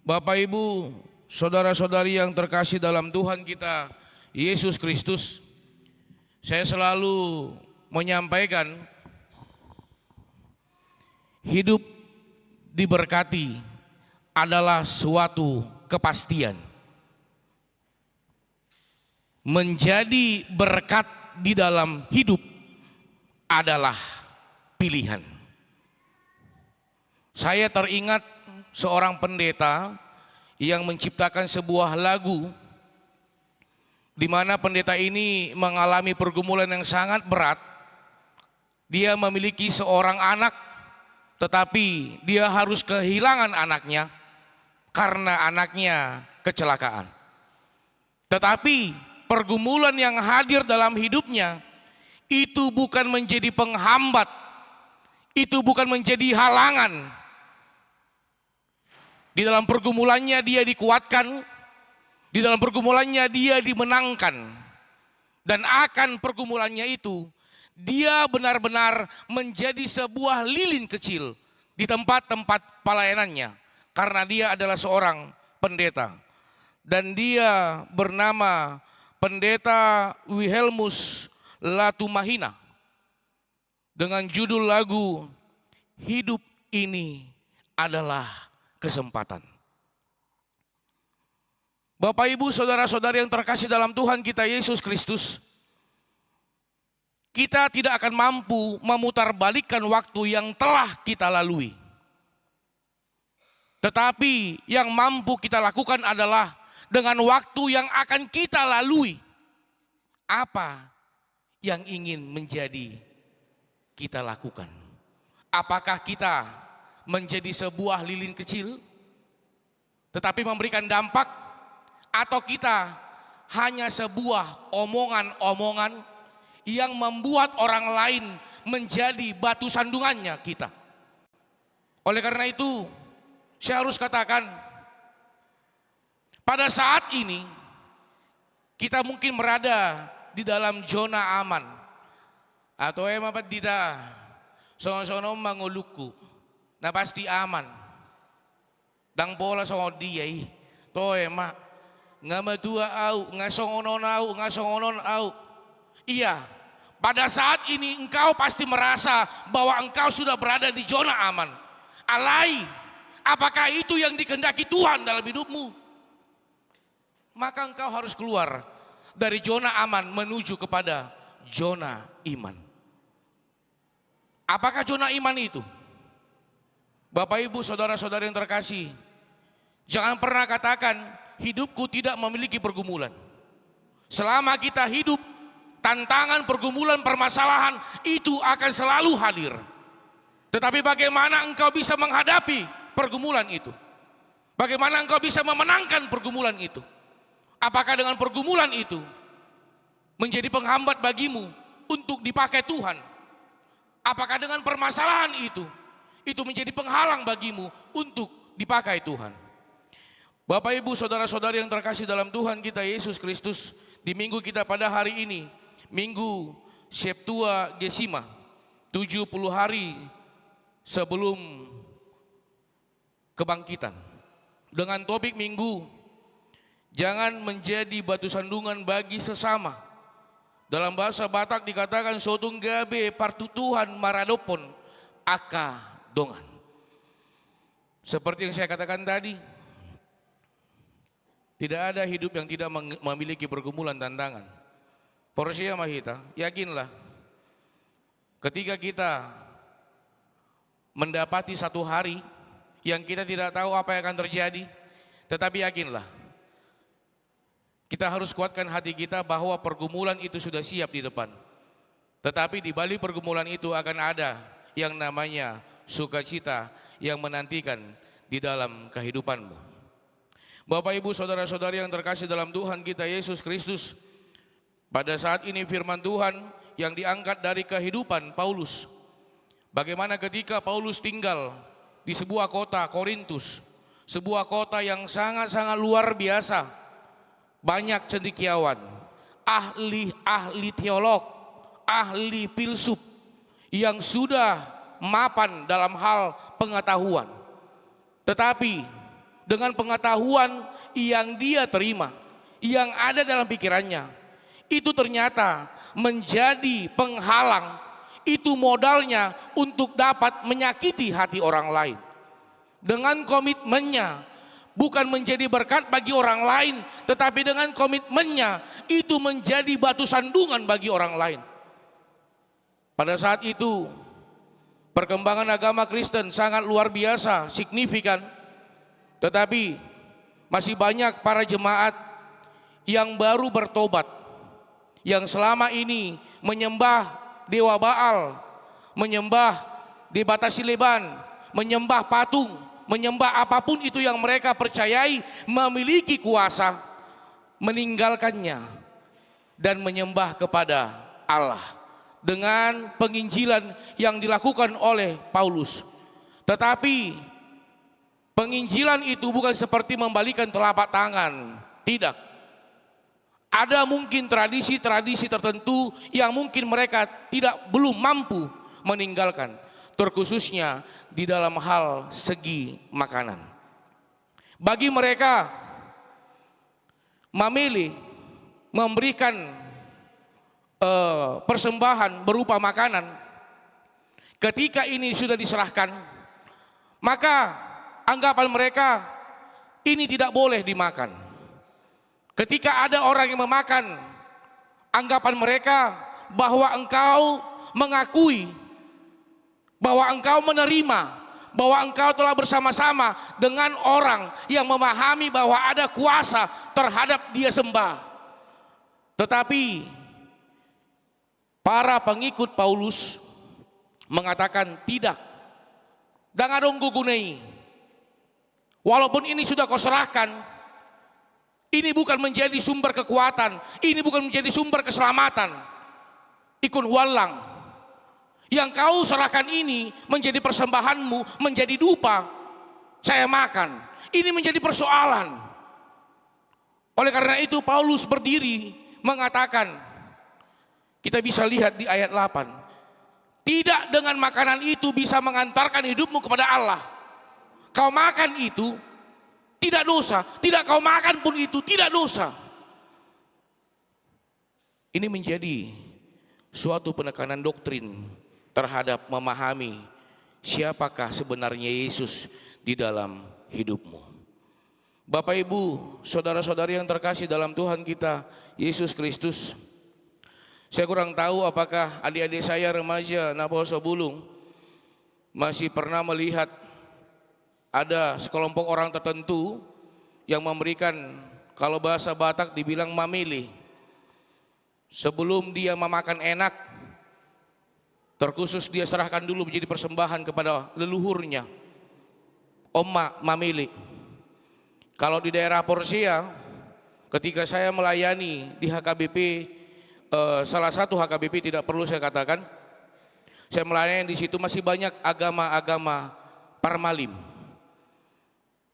Bapak Ibu, saudara-saudari yang terkasih dalam Tuhan kita Yesus Kristus, saya selalu menyampaikan hidup diberkati adalah suatu kepastian. Menjadi berkat di dalam hidup adalah pilihan. Saya teringat seorang pendeta yang menciptakan sebuah lagu di mana pendeta ini mengalami pergumulan yang sangat berat. Dia memiliki seorang anak, tetapi dia harus kehilangan anaknya karena anaknya kecelakaan. Tetapi pergumulan yang hadir dalam hidupnya itu bukan menjadi penghambat, itu bukan menjadi halangan. Di dalam pergumulannya dia dikuatkan, di dalam pergumulannya dia dimenangkan. Dan akan pergumulannya itu, dia benar-benar menjadi sebuah lilin kecil di tempat-tempat pelayanannya. Karena dia adalah seorang pendeta. Dan dia bernama Pendeta Wilhelmus Latumahina. Dengan judul lagu, Hidup Ini Adalah Kesempatan. Bapak, Ibu, saudara-saudari yang terkasih dalam Tuhan kita Yesus Kristus, kita tidak akan mampu memutarbalikkan waktu yang telah kita lalui. Tetapi yang mampu kita lakukan adalah dengan waktu yang akan kita lalui, apa yang ingin menjadi kita lakukan. Apakah kita menjadi sebuah lilin kecil tetapi memberikan dampak, atau kita hanya sebuah omongan-omongan yang membuat orang lain menjadi batu sandungannya kita. Oleh karena itu, saya harus katakan, pada saat ini kita mungkin berada di dalam zona aman. Atau apa tidak, sono-sono manguluku, nah pasti aman. Dang bola songo dia, to emak. Nga matua au, nga songonon au, nga songonon au. Iya, pada saat ini engkau pasti merasa bahwa engkau sudah berada di zona aman. Alai, apakah itu yang dikehendaki Tuhan dalam hidupmu? Maka engkau harus keluar dari zona aman menuju kepada zona iman. Apakah zona iman itu? Bapak, Ibu, saudara-saudari yang terkasih, jangan pernah katakan hidupku tidak memiliki pergumulan. Selama kita hidup, tantangan, pergumulan, permasalahan itu akan selalu hadir. Tetapi bagaimana engkau bisa menghadapi pergumulan itu? Bagaimana engkau bisa memenangkan pergumulan itu? Apakah dengan pergumulan itu menjadi penghambat bagimu untuk dipakai Tuhan? Apakah dengan permasalahan itu menjadi penghalang bagimu untuk dipakai Tuhan? Bapak, Ibu, saudara-saudari yang terkasih dalam Tuhan kita Yesus Kristus, di minggu kita pada hari ini, Minggu Septuagesima, 70 hari sebelum kebangkitan. Dengan topik minggu, jangan menjadi batu sandungan bagi sesama. Dalam bahasa Batak dikatakan sotong gabe partutuhan maradopon aka dongan. Seperti yang saya katakan tadi, tidak ada hidup yang tidak memiliki pergumulan tantangan. Porsia mahita, yakinlah ketika kita mendapati satu hari yang kita tidak tahu apa yang akan terjadi, tetapi yakinlah kita harus kuatkan hati kita bahwa pergumulan itu sudah siap di depan. Tetapi di balik pergumulan itu akan ada yang namanya sukacita yang menantikan di dalam kehidupanmu. Bapak, Ibu, saudara-saudari yang terkasih dalam Tuhan kita Yesus Kristus, pada saat ini firman Tuhan yang diangkat dari kehidupan Paulus. Bagaimana ketika Paulus tinggal di sebuah kota Korintus, sebuah kota yang sangat-sangat luar biasa, banyak cendekiawan, ahli teolog, ahli filsuf yang sudah mapan dalam hal pengetahuan. Tetapi dengan pengetahuan yang dia terima, yang ada dalam pikirannya, itu ternyata menjadi penghalang, itu modalnya untuk dapat menyakiti hati orang lain. Dengan komitmennya, bukan menjadi berkat bagi orang lain, tetapi dengan komitmennya, itu menjadi batu sandungan bagi orang lain. Pada saat itu, perkembangan agama Kristen sangat luar biasa, signifikan. Tetapi masih banyak para jemaat yang baru bertobat, yang selama ini menyembah dewa Baal, menyembah Debata Sileban, menyembah patung, menyembah apapun itu yang mereka percayai memiliki kuasa, meninggalkannya dan menyembah kepada Allah dengan penginjilan yang dilakukan oleh Paulus. Tetapi penginjilan itu bukan seperti membalikan telapak tangan, tidak. Ada mungkin tradisi-tradisi tertentu yang mungkin mereka belum mampu meninggalkan, terkhususnya di dalam hal segi makanan. Bagi mereka, memilih memberikan persembahan berupa makanan, ketika ini sudah diserahkan, maka anggapan mereka ini tidak boleh dimakan. Ketika ada orang yang memakan, anggapan mereka bahwa engkau mengakui, bahwa engkau menerima, bahwa engkau telah bersama-sama dengan orang yang memahami bahwa ada kuasa terhadap dia sembah. Tetapi para pengikut Paulus mengatakan tidak. Dangadong gugunei. Walaupun ini sudah kau serahkan, ini bukan menjadi sumber kekuatan, ini bukan menjadi sumber keselamatan. Ikun walang. Yang kau serahkan ini menjadi persembahanmu, menjadi dupa, saya makan. Ini menjadi persoalan. Oleh karena itu Paulus berdiri mengatakan, kita bisa lihat di ayat 8. Tidak dengan makanan itu bisa mengantarkan hidupmu kepada Allah. Kau makan itu tidak dosa, tidak kau makan pun itu tidak dosa. Ini menjadi suatu penekanan doktrin terhadap memahami siapakah sebenarnya Yesus di dalam hidupmu. Bapak Ibu, saudara-saudari yang terkasih dalam Tuhan kita Yesus Kristus, saya kurang tahu apakah adik-adik saya remaja Naposo Bulung masih pernah melihat ada sekelompok orang tertentu yang memberikan, kalau bahasa Batak dibilang mamili. Sebelum dia memakan enak, terkhusus dia serahkan dulu menjadi persembahan kepada leluhurnya, Oma mamili. Kalau di daerah Porsia, ketika saya melayani di HKBP, salah satu HKBP tidak perlu saya katakan, saya melayani di situ masih banyak agama-agama Parmalim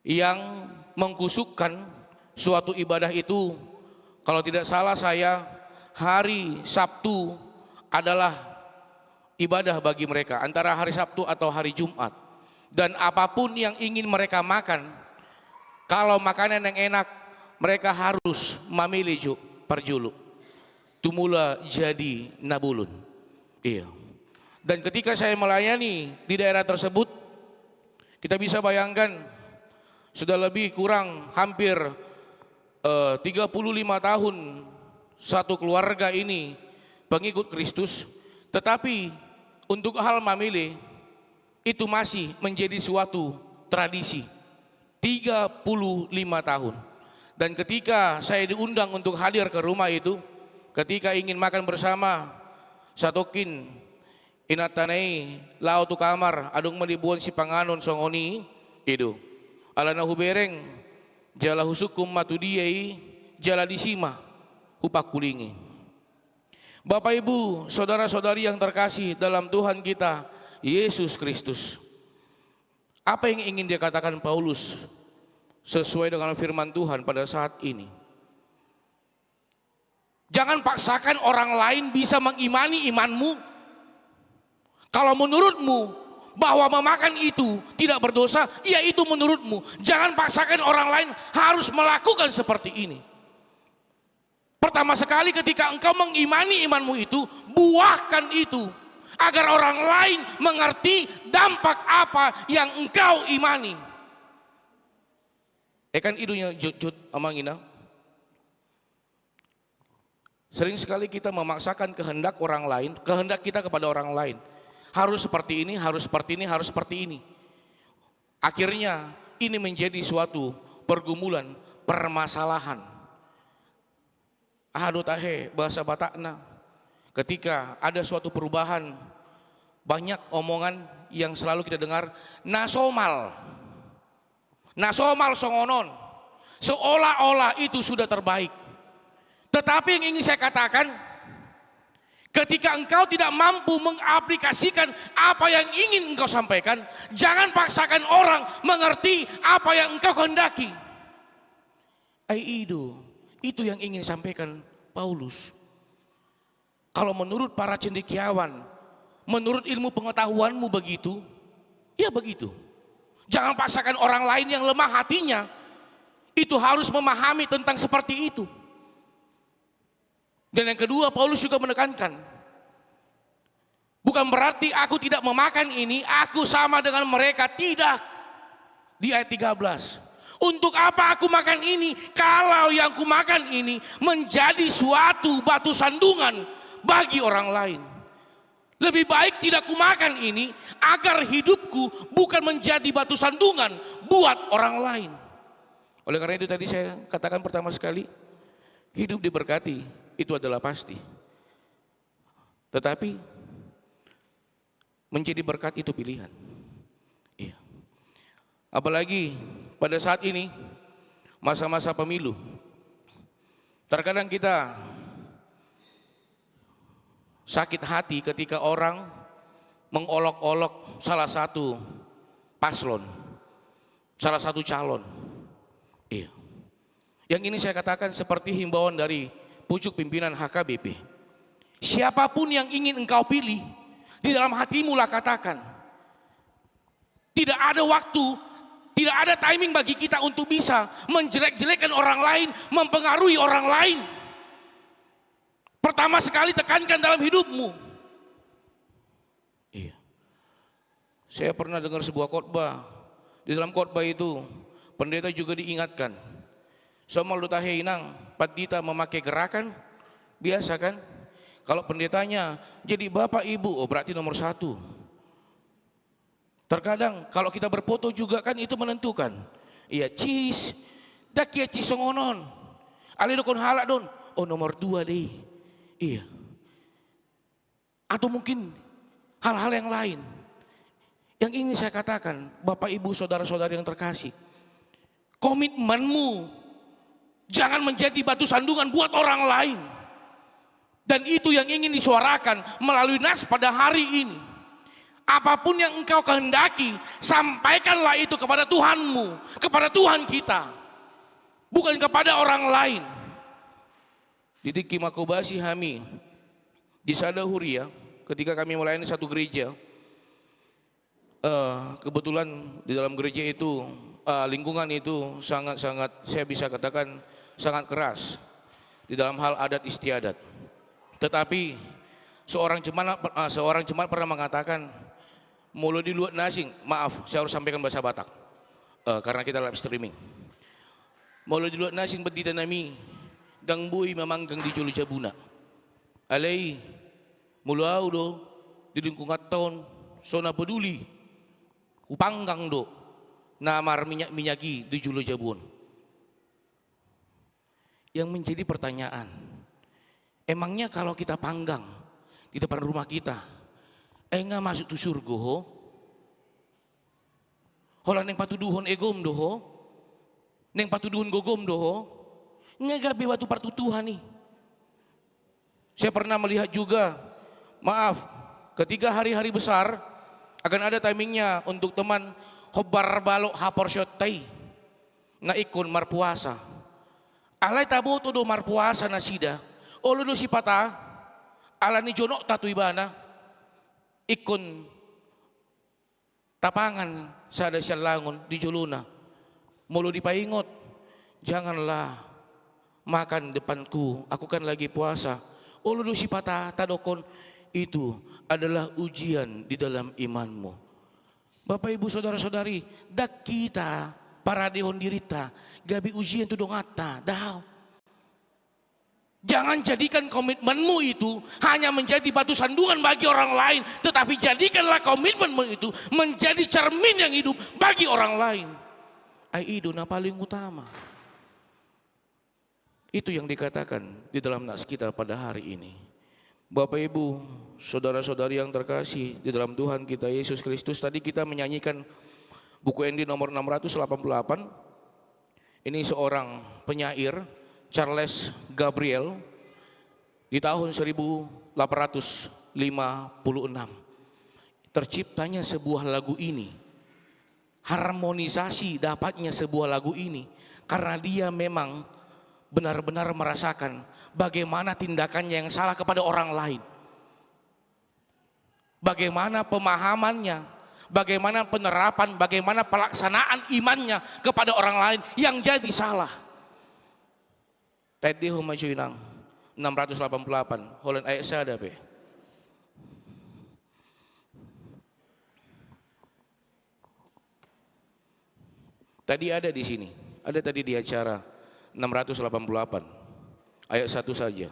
yang mengkusukkan suatu ibadah itu. Kalau tidak salah saya, hari Sabtu adalah ibadah bagi mereka, antara hari Sabtu atau hari Jumat. Dan apapun yang ingin mereka makan, kalau makanan yang enak, mereka harus memilih parjulu. Tumula jadi nabulun. Iya. Dan ketika saya melayani di daerah tersebut, kita bisa bayangkan sudah lebih kurang hampir 35 tahun satu keluarga ini pengikut Kristus, tetapi untuk hal memilih itu masih menjadi suatu tradisi 35 tahun. Dan ketika saya diundang untuk hadir ke rumah itu, ketika ingin makan bersama, satokin inatanai lao tu kamar adung malibuan si panganon songoni itu alana hubereng jala husukum matudiyai jala disima hupak kulingi. Bapak Ibu, saudara-saudari yang terkasih dalam Tuhan kita Yesus Kristus, apa yang ingin dia katakan Paulus sesuai dengan firman Tuhan pada saat ini? Jangan paksakan orang lain bisa mengimani imanmu. Kalau menurutmu bahwa memakan itu tidak berdosa, ya itu menurutmu. Jangan paksakan orang lain harus melakukan seperti ini. Pertama sekali ketika engkau mengimani imanmu itu, buahkan itu agar orang lain mengerti dampak apa yang engkau imani. Kan idunya jut amangina. Sering sekali kita memaksakan kehendak orang lain, kehendak kita kepada orang lain. Harus seperti ini, harus seperti ini, harus seperti ini. Akhirnya ini menjadi suatu pergumulan, permasalahan. Aduh tahe bahasa Batakna. Ketika ada suatu perubahan, banyak omongan yang selalu kita dengar, nasomal. Nah somal songonon, seolah-olah itu sudah terbaik. Tetapi yang ingin saya katakan, ketika engkau tidak mampu mengaplikasikan apa yang ingin engkau sampaikan, jangan paksakan orang mengerti apa yang engkau kehendaki. Itu yang ingin sampaikan Paulus. Kalau menurut para cendekiawan, menurut ilmu pengetahuanmu begitu, ya begitu. Jangan paksakan orang lain yang lemah hatinya, itu harus memahami tentang seperti itu. Dan yang kedua, Paulus juga menekankan, bukan berarti aku tidak memakan ini, aku sama dengan mereka, tidak. Di ayat 13, untuk apa aku makan ini kalau yang ku makan ini menjadi suatu batu sandungan bagi orang lain. Lebih baik tidak kumakan ini agar hidupku bukan menjadi batu sandungan buat orang lain. Oleh karena itu tadi saya katakan pertama sekali, hidup diberkati itu adalah pasti. Tetapi menjadi berkat itu pilihan. Iya. Apalagi pada saat ini masa-masa pemilu. Terkadang kita sakit hati ketika orang mengolok-olok salah satu paslon, salah satu calon. Iya. Yang ini saya katakan seperti himbauan dari pucuk pimpinan HKBP. Siapapun yang ingin engkau pilih, di dalam hatimu lah katakan. Tidak ada waktu, tidak ada timing bagi kita untuk bisa menjelek-jelekan orang lain, mempengaruhi orang lain. Pertama sekali tekankan dalam hidupmu. Iya. Saya pernah dengar sebuah khotbah. Di dalam khotbah itu pendeta juga diingatkan. Somal dutaheinang patdita memakai gerakan biasa kan? Kalau pendetanya jadi bapak ibu, oh berarti nomor 1. Terkadang kalau kita berfoto juga kan itu menentukan. Iya cis, dak ya cisongonon. Ali dokon halak don, oh nomor 2 deh. Iya. Atau mungkin hal-hal yang lain. Yang ingin saya katakan, Bapak Ibu saudara-saudari yang terkasih, komitmenmu jangan menjadi batu sandungan buat orang lain. Dan itu yang ingin disuarakan melalui nas pada hari ini. Apapun yang engkau kehendaki, sampaikanlah itu kepada Tuhanmu, kepada Tuhan kita, bukan kepada orang lain. Di Kimakobasi Hami di Sadahuria, ketika kami melayani satu gereja, kebetulan di dalam gereja itu lingkungan itu sangat-sangat, saya bisa katakan sangat keras di dalam hal adat istiadat. Tetapi seorang jemaat pernah mengatakan, mulut di luar nasing, maaf saya harus sampaikan bahasa Batak karena kita live streaming. Mulut di luar nasing berdita nami dang bui memanggang di Julu Jabuna. Alai mulau do di lingkungan tahun sona peduli upanggang do namar minyak-minyaki di Julu Jabun. Yang menjadi pertanyaan, emangnya kalau kita panggang di depan rumah kita, enggak masuk tu surga ho? Hola neng patuduhon egom do ho? Neng patuduhon gogom do ho? Ngegabi waktu pertutuhan nih. Saya pernah melihat juga, maaf, ketika hari-hari besar akan ada timingnya untuk teman hobar balok hapor syotai na ikon marpuasa. Alai tabo to do marpuasa na sida. Olo do si pata ala ni jonok tatu ibana ikon tapangan sada siya langon di juluna. Mulu dipaingot, janganlah makan depanku, aku kan lagi puasa. Ulu si patah tadokon, itu adalah ujian di dalam imanmu. Bapak Ibu saudara-saudari, dak kita para dehon dirita, gabi ujian tu dongata, dah. Jangan jadikan komitmenmu itu hanya menjadi batu sandungan bagi orang lain, tetapi jadikanlah komitmenmu itu menjadi cermin yang hidup bagi orang lain. Itu yang paling utama. Itu yang dikatakan di dalam nas kita pada hari ini. Bapak Ibu, saudara-saudari yang terkasih di dalam Tuhan kita Yesus Kristus, tadi kita menyanyikan Buku Endi nomor 688. Ini seorang penyair, Charles Gabriel, di tahun 1856. Terciptanya sebuah lagu ini, harmonisasi dapatnya sebuah lagu ini, karena dia memang benar-benar merasakan bagaimana tindakannya yang salah kepada orang lain. Bagaimana pemahamannya, bagaimana penerapan, bagaimana pelaksanaan imannya kepada orang lain yang jadi salah. Tadi Humajuinang 688, Holland ayat saya be. Tadi ada di sini, ada tadi di acara 688, ayat 1 saja.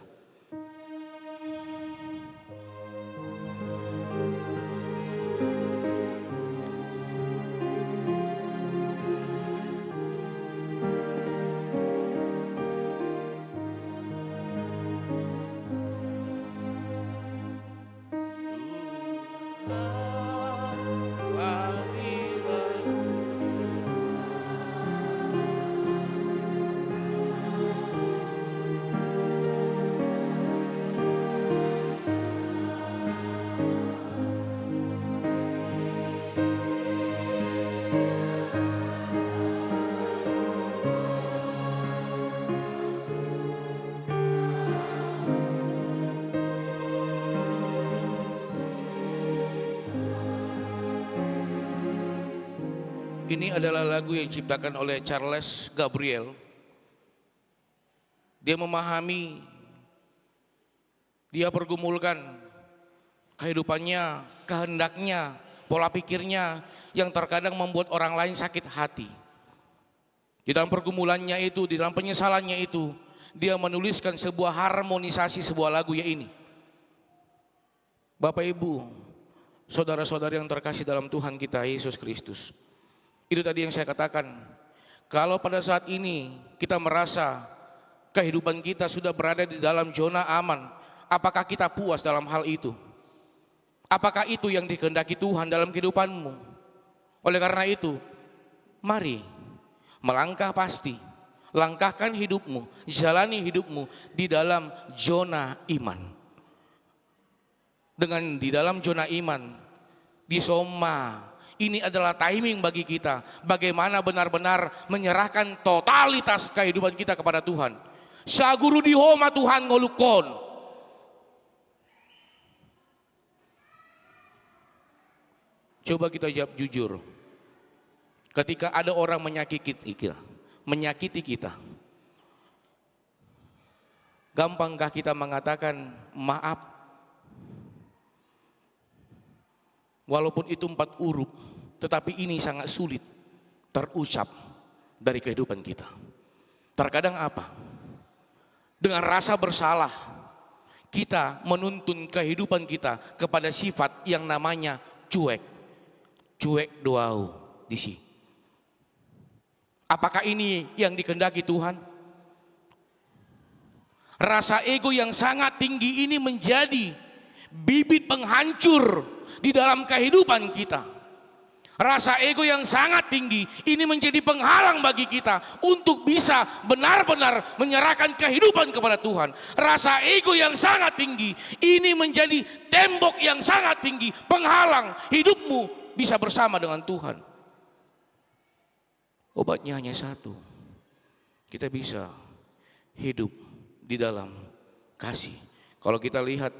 Ini adalah lagu yang diciptakan oleh Charles Gabriel. Dia memahami, dia pergumulkan kehidupannya, kehendaknya, pola pikirnya yang terkadang membuat orang lain sakit hati. Di dalam pergumulannya itu, di dalam penyesalannya itu, dia menuliskan sebuah harmonisasi sebuah lagu ya ini. Bapak Ibu, saudara-saudari yang terkasih dalam Tuhan kita Yesus Kristus. Itu tadi yang saya katakan, kalau pada saat ini kita merasa kehidupan kita sudah berada di dalam zona aman, apakah kita puas dalam hal itu? Apakah itu yang dikehendaki Tuhan dalam kehidupanmu? Oleh karena itu, mari melangkah pasti, langkahkan hidupmu, jalani hidupmu di dalam zona iman. Dengan di dalam zona iman, di Soma, ini adalah timing bagi kita, bagaimana benar-benar menyerahkan totalitas kehidupan kita kepada Tuhan. Saguru di homa Tuhan ngolukon. Coba kita jawab jujur. Ketika ada orang menyakiti kita, gampangkah kita mengatakan maaf? Walaupun itu 4 huruf, tetapi ini sangat sulit terucap dari kehidupan kita. Terkadang apa? Dengan rasa bersalah, kita menuntun kehidupan kita kepada sifat yang namanya cuek. Cuek doau disi. Apakah ini yang dikehendaki Tuhan? Rasa ego yang sangat tinggi ini menjadi bibit penghancur di dalam kehidupan kita. Rasa ego yang sangat tinggi ini menjadi penghalang bagi kita untuk bisa benar-benar menyerahkan kehidupan kepada Tuhan. Rasa ego yang sangat tinggi ini menjadi tembok yang sangat tinggi, penghalang hidupmu bisa bersama dengan Tuhan. Obatnya hanya satu. Kita bisa hidup di dalam kasih. Kalau kita lihat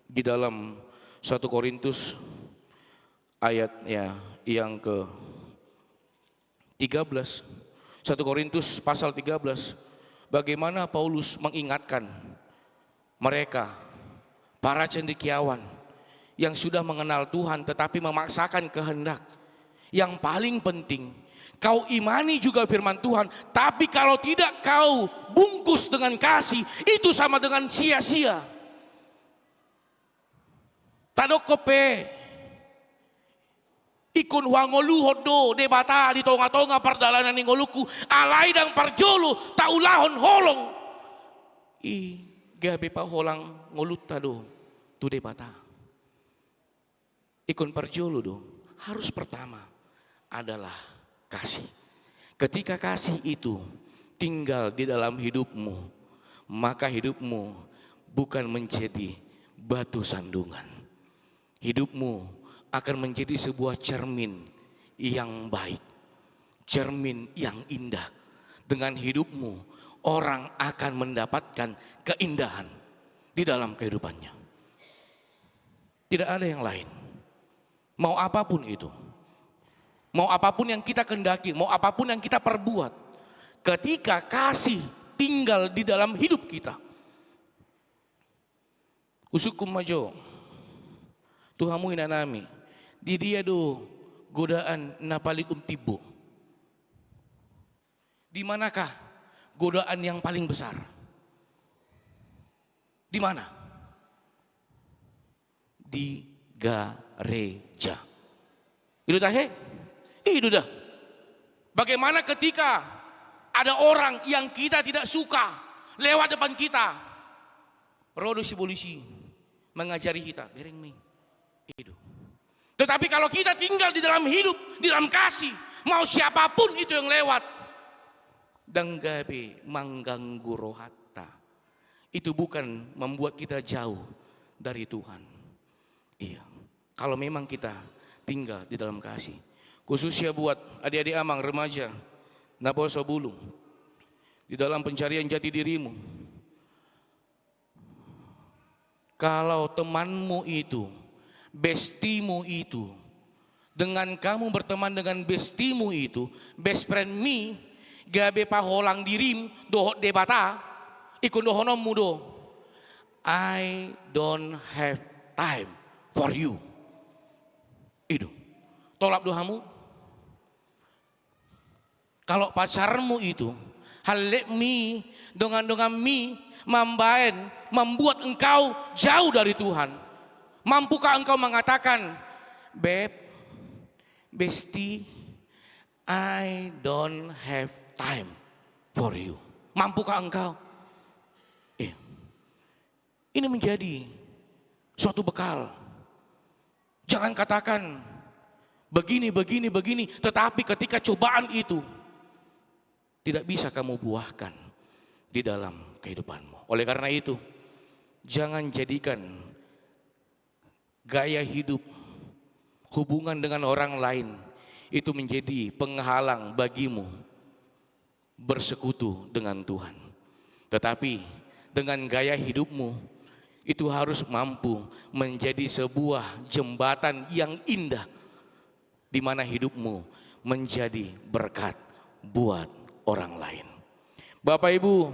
di dalam 1 Korintus ayatnya yang ke-13, 1 Korintus pasal 13, bagaimana Paulus mengingatkan mereka, para cendekiawan yang sudah mengenal Tuhan tetapi memaksakan kehendak. Yang paling penting, kau imani juga firman Tuhan, tapi kalau tidak kau bungkus dengan kasih, itu sama dengan sia-sia. Tadokope ikun wangolu hodo debata di tonga-tonga perdalanan ngoluku alai dang parjolo taulahon holong i gabe pa holang ngolut tado tu debata ikun parjolo do harus pertama adalah kasih. Ketika kasih itu tinggal di dalam hidupmu, maka hidupmu bukan menjadi batu sandungan. Hidupmu akan menjadi sebuah cermin yang baik, cermin yang indah. Dengan hidupmu, orang akan mendapatkan keindahan di dalam kehidupannya. Tidak ada yang lain. Mau apapun itu, mau apapun yang kita kendaki, mau apapun yang kita perbuat, ketika kasih tinggal di dalam hidup kita, usukum majo, Tuhamu inanami, di dia do godaan napalik tibo. Di manakah godaan yang paling besar? Di mana? Di gereja. Itu dah itu dah. Bagaimana ketika ada orang yang kita tidak suka lewat depan kita, rodo si polisi mengajari kita, bereng mi. Itu. Tetapi kalau kita tinggal di dalam hidup, di dalam kasih, mau siapapun itu yang lewat, danggabe mengganggu rohata, itu bukan membuat kita jauh dari Tuhan. Iya, kalau memang kita tinggal di dalam kasih, khususnya buat adik-adik amang remaja, naposo bulung, di dalam pencarian jati dirimu. Kalau temanmu itu, bestimu itu, dengan kamu berteman dengan bestimu itu, best friend me, gabe paholang dirim, dohot debata, ikut dohonom mudo. I don't have time for you. Itu. Tolak dohamu. Kalau pacarmu itu, halek mi, dongan-dongan mi, membaen, membuat engkau jauh dari Tuhan. Mampukah engkau mengatakan, Beb, bestie, I don't have time for you. Mampukah engkau? Ini menjadi suatu bekal. Jangan katakan begini, tetapi ketika cobaan itu tidak bisa kamu buahkan di dalam kehidupanmu. Oleh karena itu, jangan jadikan gaya hidup, hubungan dengan orang lain itu menjadi penghalang bagimu bersekutu dengan Tuhan. Tetapi dengan gaya hidupmu itu harus mampu menjadi sebuah jembatan yang indah, di mana hidupmu menjadi berkat buat orang lain. Bapak Ibu,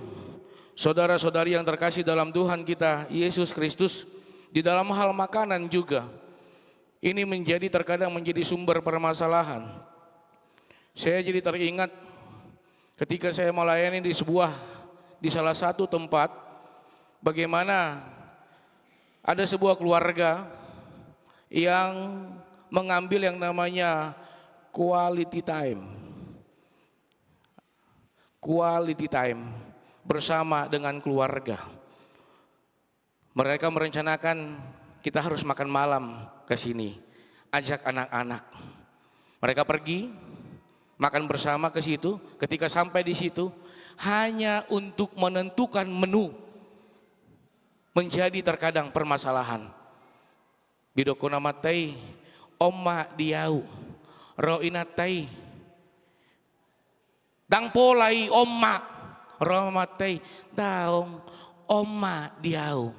saudara-saudari yang terkasih dalam Tuhan kita Yesus Kristus, di dalam hal makanan juga ini terkadang menjadi sumber permasalahan. Saya jadi teringat ketika saya melayani di salah satu tempat, bagaimana ada sebuah keluarga yang mengambil yang namanya quality time bersama dengan keluarga. Mereka merencanakan kita harus makan malam ke sini, ajak anak-anak. Mereka pergi makan bersama ke situ. Ketika sampai di situ, hanya untuk menentukan menu menjadi terkadang permasalahan. Bidokona matai, omma diau, roinatai, dang polai omma, romatai, daong, omma diau,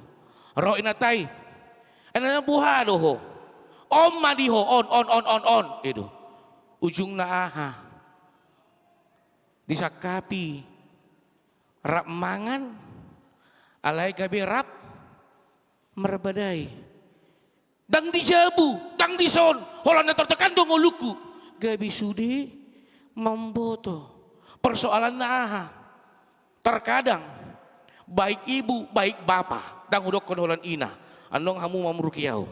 roinatai, enaknya buha doho, omma diho, on, itu, ujung naaha, disakapi, rap mangan, alai gabi rap, merbadai, dang dijabu, dang dison, Holanda tertekan dong oluku, gabi sudi, memboto, persoalan naaha, terkadang baik ibu, baik bapak, dang udok kodolan ina, andong hamu mamrukiau,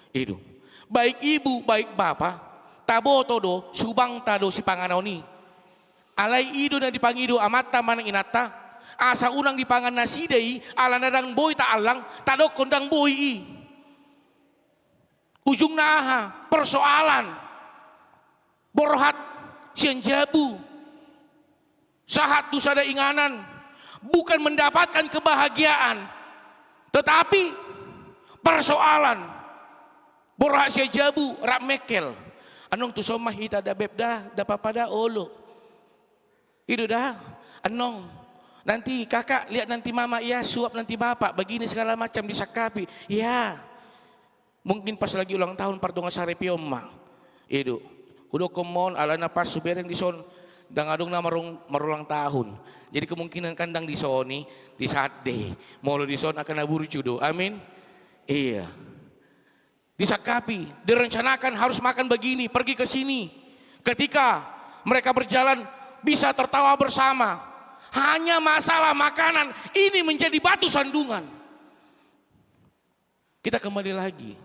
itu, baik ibu, baik bapak, taboto do, subang tado si panganoni, alai ido na dipangido amata manang inata, asa unang dipangan nasidei ala nadang boy ta alang tadok kondang boy i ujung naha persoalan borhat, sianjabu, sahat tu sada inganan, bukan mendapatkan kebahagiaan, tetapi persoalan borhat sianjabu rak mekel. Anong tu somah hita da bebda da papada olo. Itu dah anong nanti kakak lihat nanti mama ya suap nanti bapak begini segala macam disakapi. Ya. Mungkin pas lagi ulang tahun pardonga sare pioma. Itu. Udah komon alana pas subereng di son dangadong na marulang tahun. Jadi kemungkinan kandang di soni di saat deh mau di son akan naburu judo. Amin. Iya. Disakapi, direncanakan harus makan begini, pergi ke sini. Ketika mereka berjalan bisa tertawa bersama. Hanya masalah makanan ini menjadi batu sandungan. Kita kembali lagi.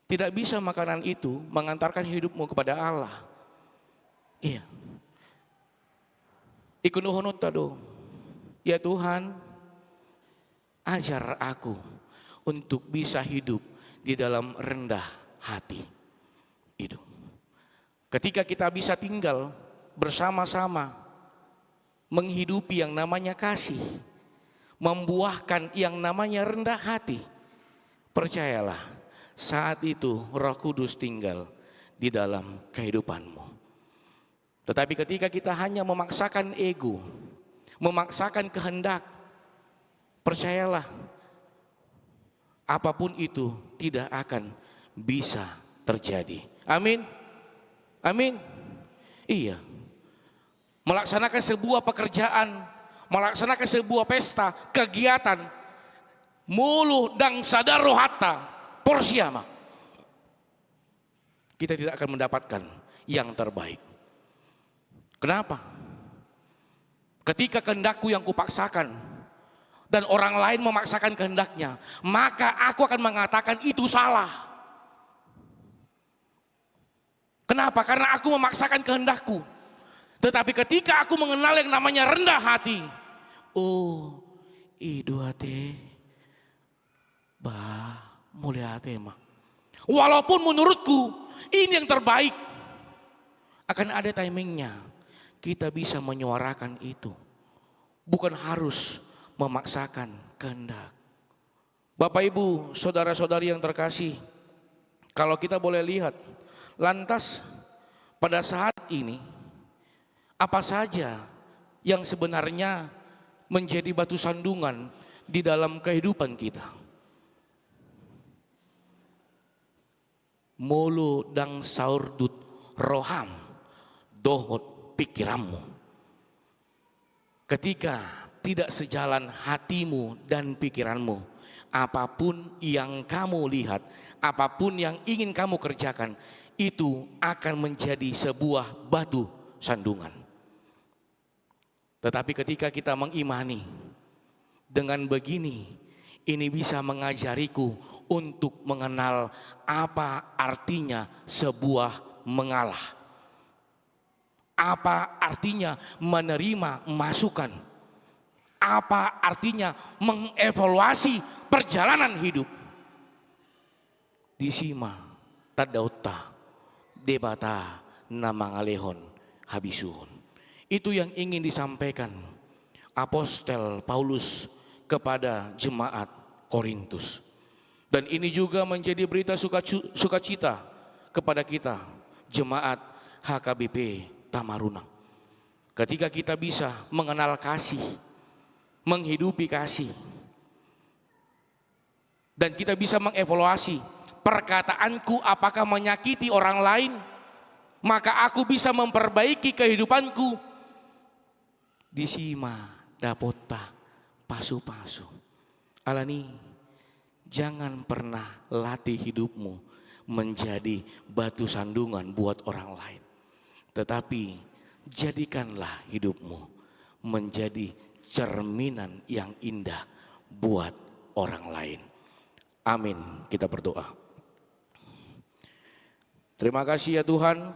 Tidak bisa makanan itu mengantarkan hidupmu kepada Allah. Iya. Ikunuhonot tado. Ya Tuhan, ajar aku untuk bisa hidup di dalam rendah hati. Itu. Ketika kita bisa tinggal bersama-sama menghidupi yang namanya kasih, membuahkan yang namanya rendah hati, percayalah saat itu Roh Kudus tinggal di dalam kehidupanmu. Tetapi ketika kita hanya memaksakan ego, memaksakan kehendak, percayalah apapun itu tidak akan bisa terjadi. Amin. Amin. Iya. Melaksanakan sebuah pekerjaan, melaksanakan sebuah pesta, kegiatan, mulu dan sadaro hatta porsiama. Kita tidak akan mendapatkan yang terbaik. Kenapa? Ketika kehendakku yang kupaksakan dan orang lain memaksakan kehendaknya, maka aku akan mengatakan itu salah. Kenapa? Karena aku memaksakan kehendakku. Tetapi ketika aku mengenal yang namanya rendah hati, oh, itu hati, mulia hati mah. Walaupun menurutku ini yang terbaik, akan ada timingnya. Kita bisa menyuarakan itu, bukan harus memaksakan kehendak. Bapak Ibu, saudara-saudari yang terkasih, kalau kita boleh lihat, lantas pada saat ini apa saja yang sebenarnya menjadi batu sandungan di dalam kehidupan kita? Molo dang saurdut roham dohot pikiranmu. Ketika tidak sejalan hatimu dan pikiranmu, apapun yang kamu lihat, apapun yang ingin kamu kerjakan, itu akan menjadi sebuah batu sandungan. Tetapi ketika kita mengimani dengan begini, ini bisa mengajariku untuk mengenal apa artinya sebuah mengalah. Apa artinya menerima masukan? Apa artinya mengevaluasi perjalanan hidup? Disima tadauta debata nama alehon habisuhun. Itu yang ingin disampaikan Apostel Paulus kepada jemaat Korintus. Dan ini juga menjadi berita sukacita kepada kita jemaat HKBP Tamarunang. Ketika kita bisa mengenal kasih, menghidupi kasih, dan kita bisa mengevaluasi perkataanku apakah menyakiti orang lain, maka aku bisa memperbaiki kehidupanku. Disima dapota pasu-pasu. Alani, jangan pernah latih hidupmu menjadi batu sandungan buat orang lain. Tetapi jadikanlah hidupmu menjadi cerminan yang indah buat orang lain. Amin. Kita berdoa. Terima kasih ya Tuhan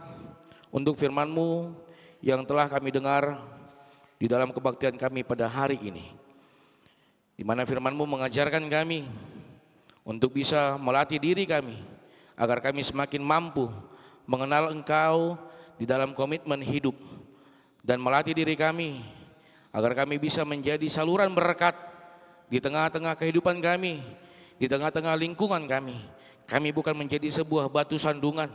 untuk firman-Mu yang telah kami dengar di dalam kebaktian kami pada hari ini, di mana firman-Mu mengajarkan kami untuk bisa melatih diri kami agar kami semakin mampu mengenal Engkau di dalam komitmen hidup, dan melatih diri kami agar kami bisa menjadi saluran berkat di tengah-tengah kehidupan kami, di tengah-tengah lingkungan kami. Kami bukan menjadi sebuah batu sandungan,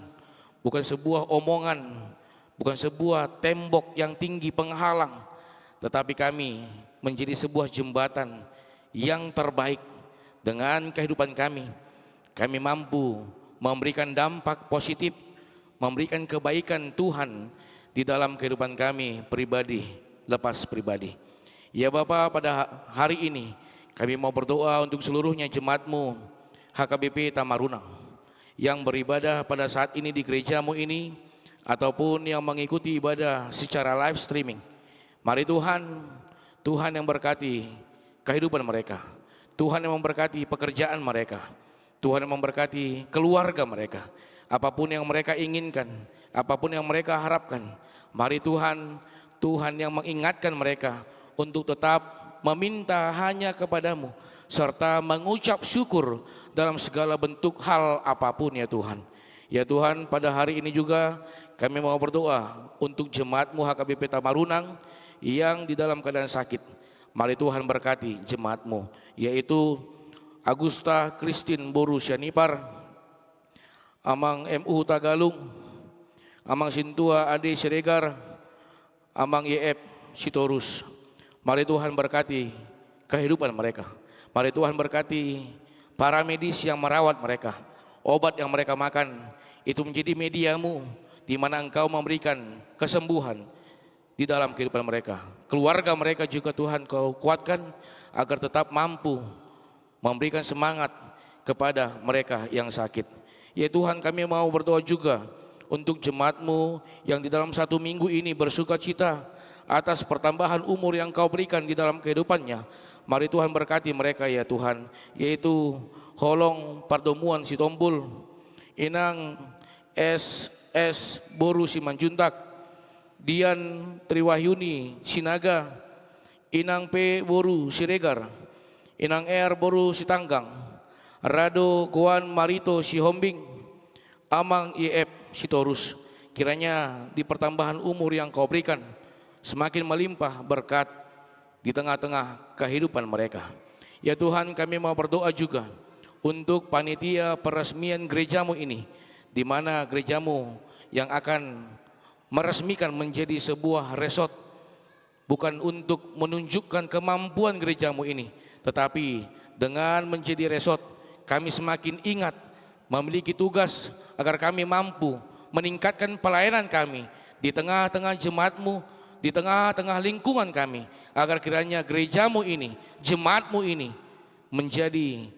bukan sebuah omongan, bukan sebuah tembok yang tinggi penghalang, tetapi kami menjadi sebuah jembatan yang terbaik. Dengan kehidupan kami, kami mampu memberikan dampak positif, memberikan kebaikan Tuhan di dalam kehidupan kami pribadi, lepas pribadi. Ya Bapa, pada hari ini kami mau berdoa untuk seluruhnya jemaat-Mu HKBP Tamarunang yang beribadah pada saat ini di gereja-Mu ini, ataupun yang mengikuti ibadah secara live streaming. Mari Tuhan, Tuhan yang berkati kehidupan mereka, Tuhan yang memberkati pekerjaan mereka, Tuhan yang memberkati keluarga mereka. Apapun yang mereka inginkan, apapun yang mereka harapkan, mari Tuhan, Tuhan yang mengingatkan mereka untuk tetap meminta hanya kepadamu, serta mengucap syukur dalam segala bentuk hal apapun ya Tuhan. Ya Tuhan, pada hari ini juga kami mau berdoa untuk jemaat-Mu HKBP Tamarunang yang di dalam keadaan sakit. Mari Tuhan berkati jemaat-Mu, yaitu Agusta Christine Boru Sianipar, Amang MU Tagalung, Amang Sintua Ade Siregar, Amang YF Sitorus. Mari Tuhan berkati kehidupan mereka. Mari Tuhan berkati para medis yang merawat mereka. Obat yang mereka makan itu menjadi mediamu, di mana Engkau memberikan kesembuhan di dalam kehidupan mereka. Keluarga mereka juga Tuhan Kau kuatkan agar tetap mampu memberikan semangat kepada mereka yang sakit. Ya Tuhan, kami mau berdoa juga untuk jemaat-Mu yang di dalam 1 minggu ini bersuka cita atas pertambahan umur yang Kau berikan di dalam kehidupannya. Mari Tuhan berkati mereka ya Tuhan, yaitu Holong Pardomuan Sitombul, Inang SS Boru Simanjuntak, Dian Triwahyuni Sinaga, Inang P Boru Siregar, Inang R Boru Sitanggang, Rado Goan Marito Sihombing, Amang IF Sitorus. Kiranya di pertambahan umur yang Kau berikan semakin melimpah berkat di tengah-tengah kehidupan mereka. Ya Tuhan, kami mau berdoa juga untuk panitia peresmian gereja-Mu ini, di mana gereja-Mu yang akan meresmikan menjadi sebuah resort, bukan untuk menunjukkan kemampuan gereja-Mu ini, tetapi dengan menjadi resort kami semakin ingat memiliki tugas agar kami mampu meningkatkan pelayanan kami di tengah-tengah jemaat-Mu, di tengah-tengah lingkungan kami, agar kiranya gereja-Mu ini, jemaat-Mu ini menjadi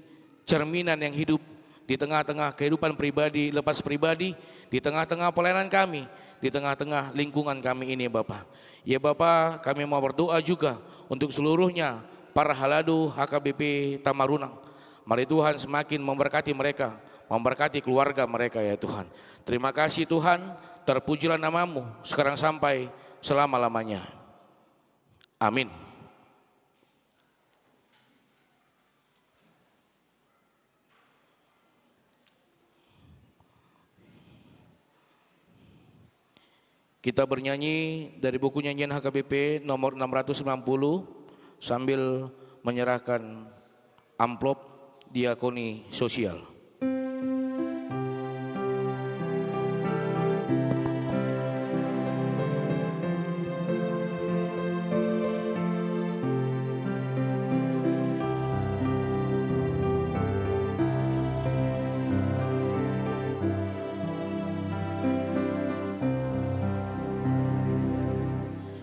cerminan yang hidup di tengah-tengah kehidupan pribadi, lepas pribadi, di tengah-tengah pelayanan kami, di tengah-tengah lingkungan kami ini Bapa. Ya Bapa, kami mau berdoa juga untuk seluruhnya para haladu HKBP Tamarunang. Mari Tuhan semakin memberkati mereka, memberkati keluarga mereka ya Tuhan. Terima kasih Tuhan, terpujilah nama-Mu sekarang sampai selama-lamanya. Amin. Kita bernyanyi dari buku nyanyian HKBP nomor 690 sambil menyerahkan amplop diakoni sosial.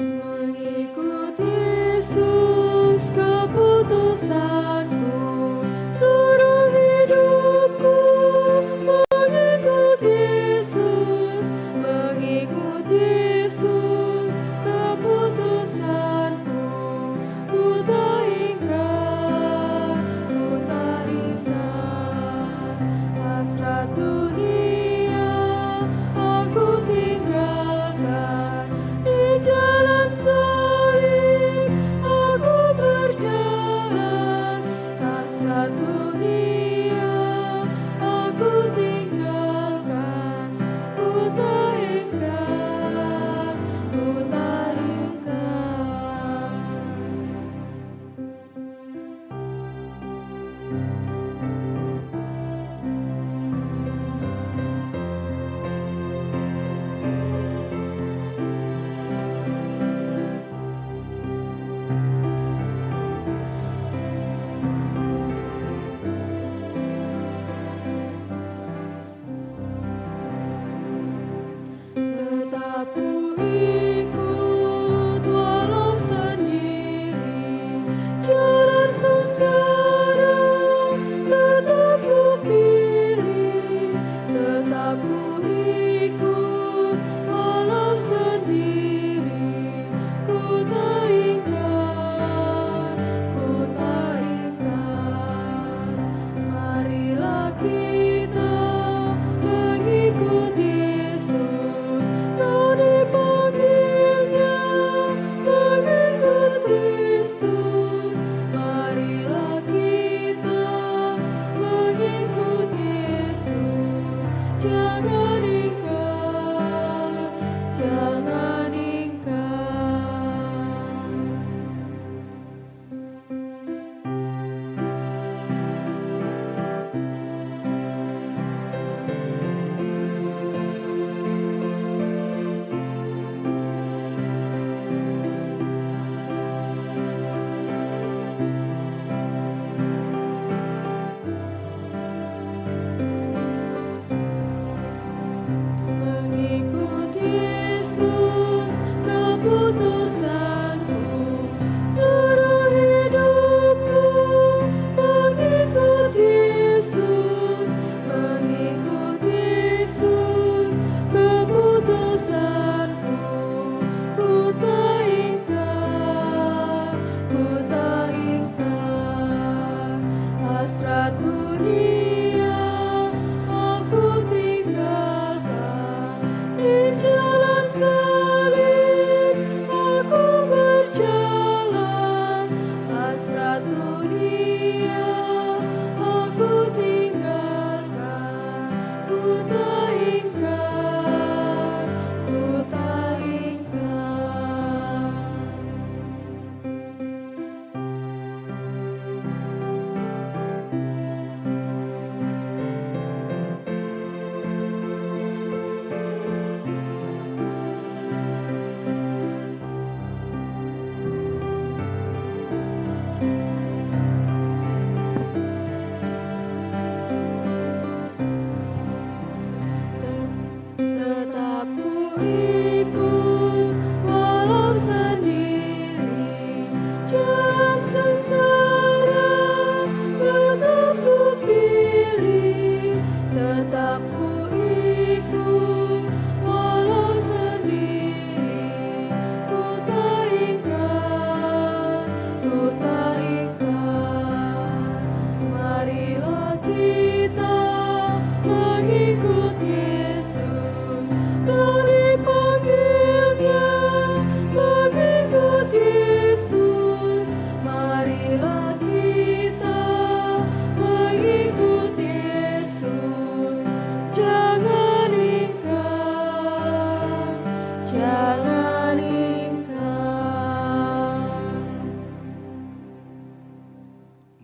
Mengikut Yesus keputusanku, seluruh hidup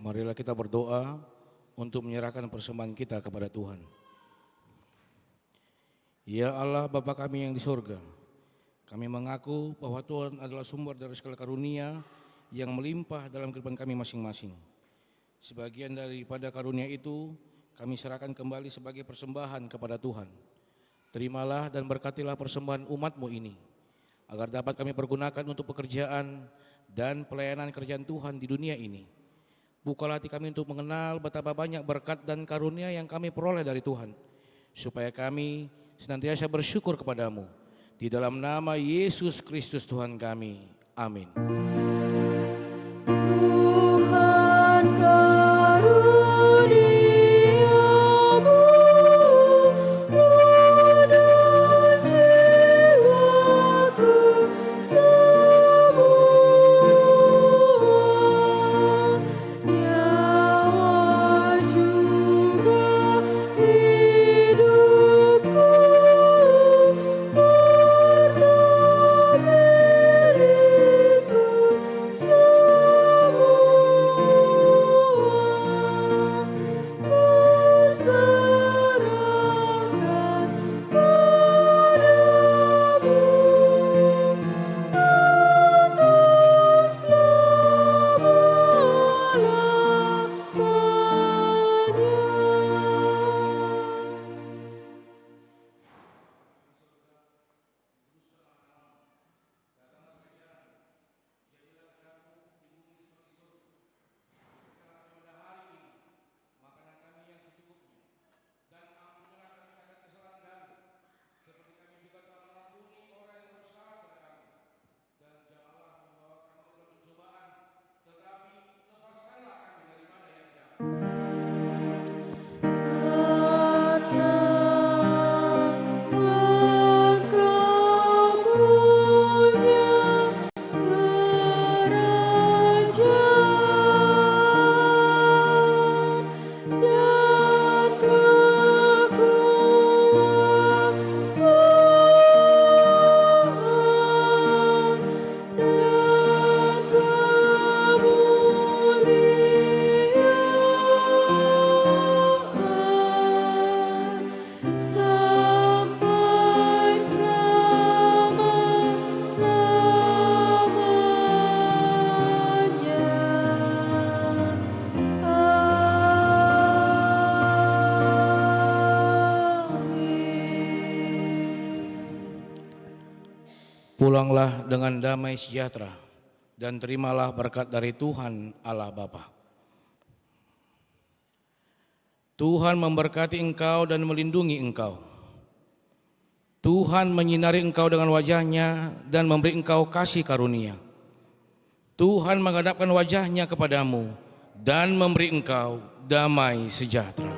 Marilah kita berdoa untuk menyerahkan persembahan kita kepada Tuhan. Ya Allah Bapa kami yang di surga, kami mengaku bahwa Tuhan adalah sumber dari segala karunia yang melimpah dalam kehidupan kami masing-masing. Sebagian daripada karunia itu kami serahkan kembali sebagai persembahan kepada Tuhan. Terimalah dan berkatilah persembahan umat-Mu ini, agar dapat kami pergunakan untuk pekerjaan dan pelayanan kerjaan Tuhan di dunia ini. Bukalah hati kami untuk mengenal betapa banyak berkat dan karunia yang kami peroleh dari Tuhan, supaya kami senantiasa bersyukur kepadamu. Di dalam nama Yesus Kristus Tuhan kami. Amin. Tuhan karuniamu dan jiwaku semua, nyawa juga hidupku harta milikku semua, ku serahkan padamu untuk selama-lamanya. Engkau punya kerajaan dan kekuasaan dan kemuliaan sampai selama-lamanya. Amin. Pulanglah dengan damai sejahtera dan terimalah berkat dari Tuhan Allah Bapa. Tuhan memberkati engkau dan melindungi engkau. Tuhan menyinari engkau dengan wajah-Nya dan memberi engkau kasih karunia. Tuhan menghadapkan wajah-Nya kepadamu dan memberi engkau damai sejahtera.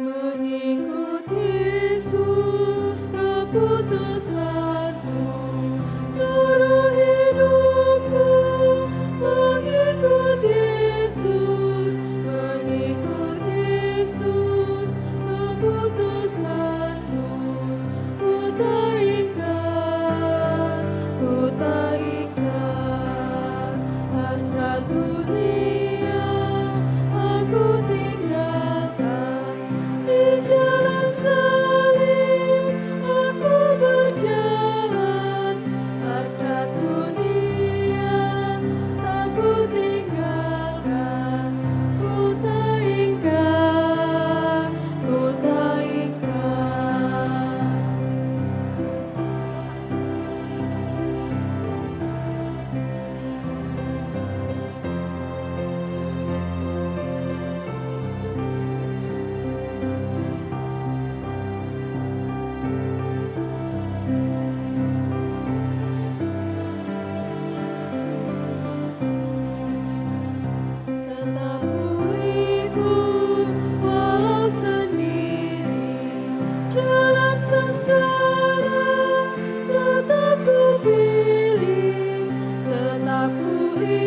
Mengikuti Yesus keputusan-Mu seluruh hidupku, mengikuti Yesus keputusan-Mu. Ku tak ingkar hasrat dunia, aku tinggalkan di jalan salib, aku berjalan hasrat dunia, aku tinggalkan ku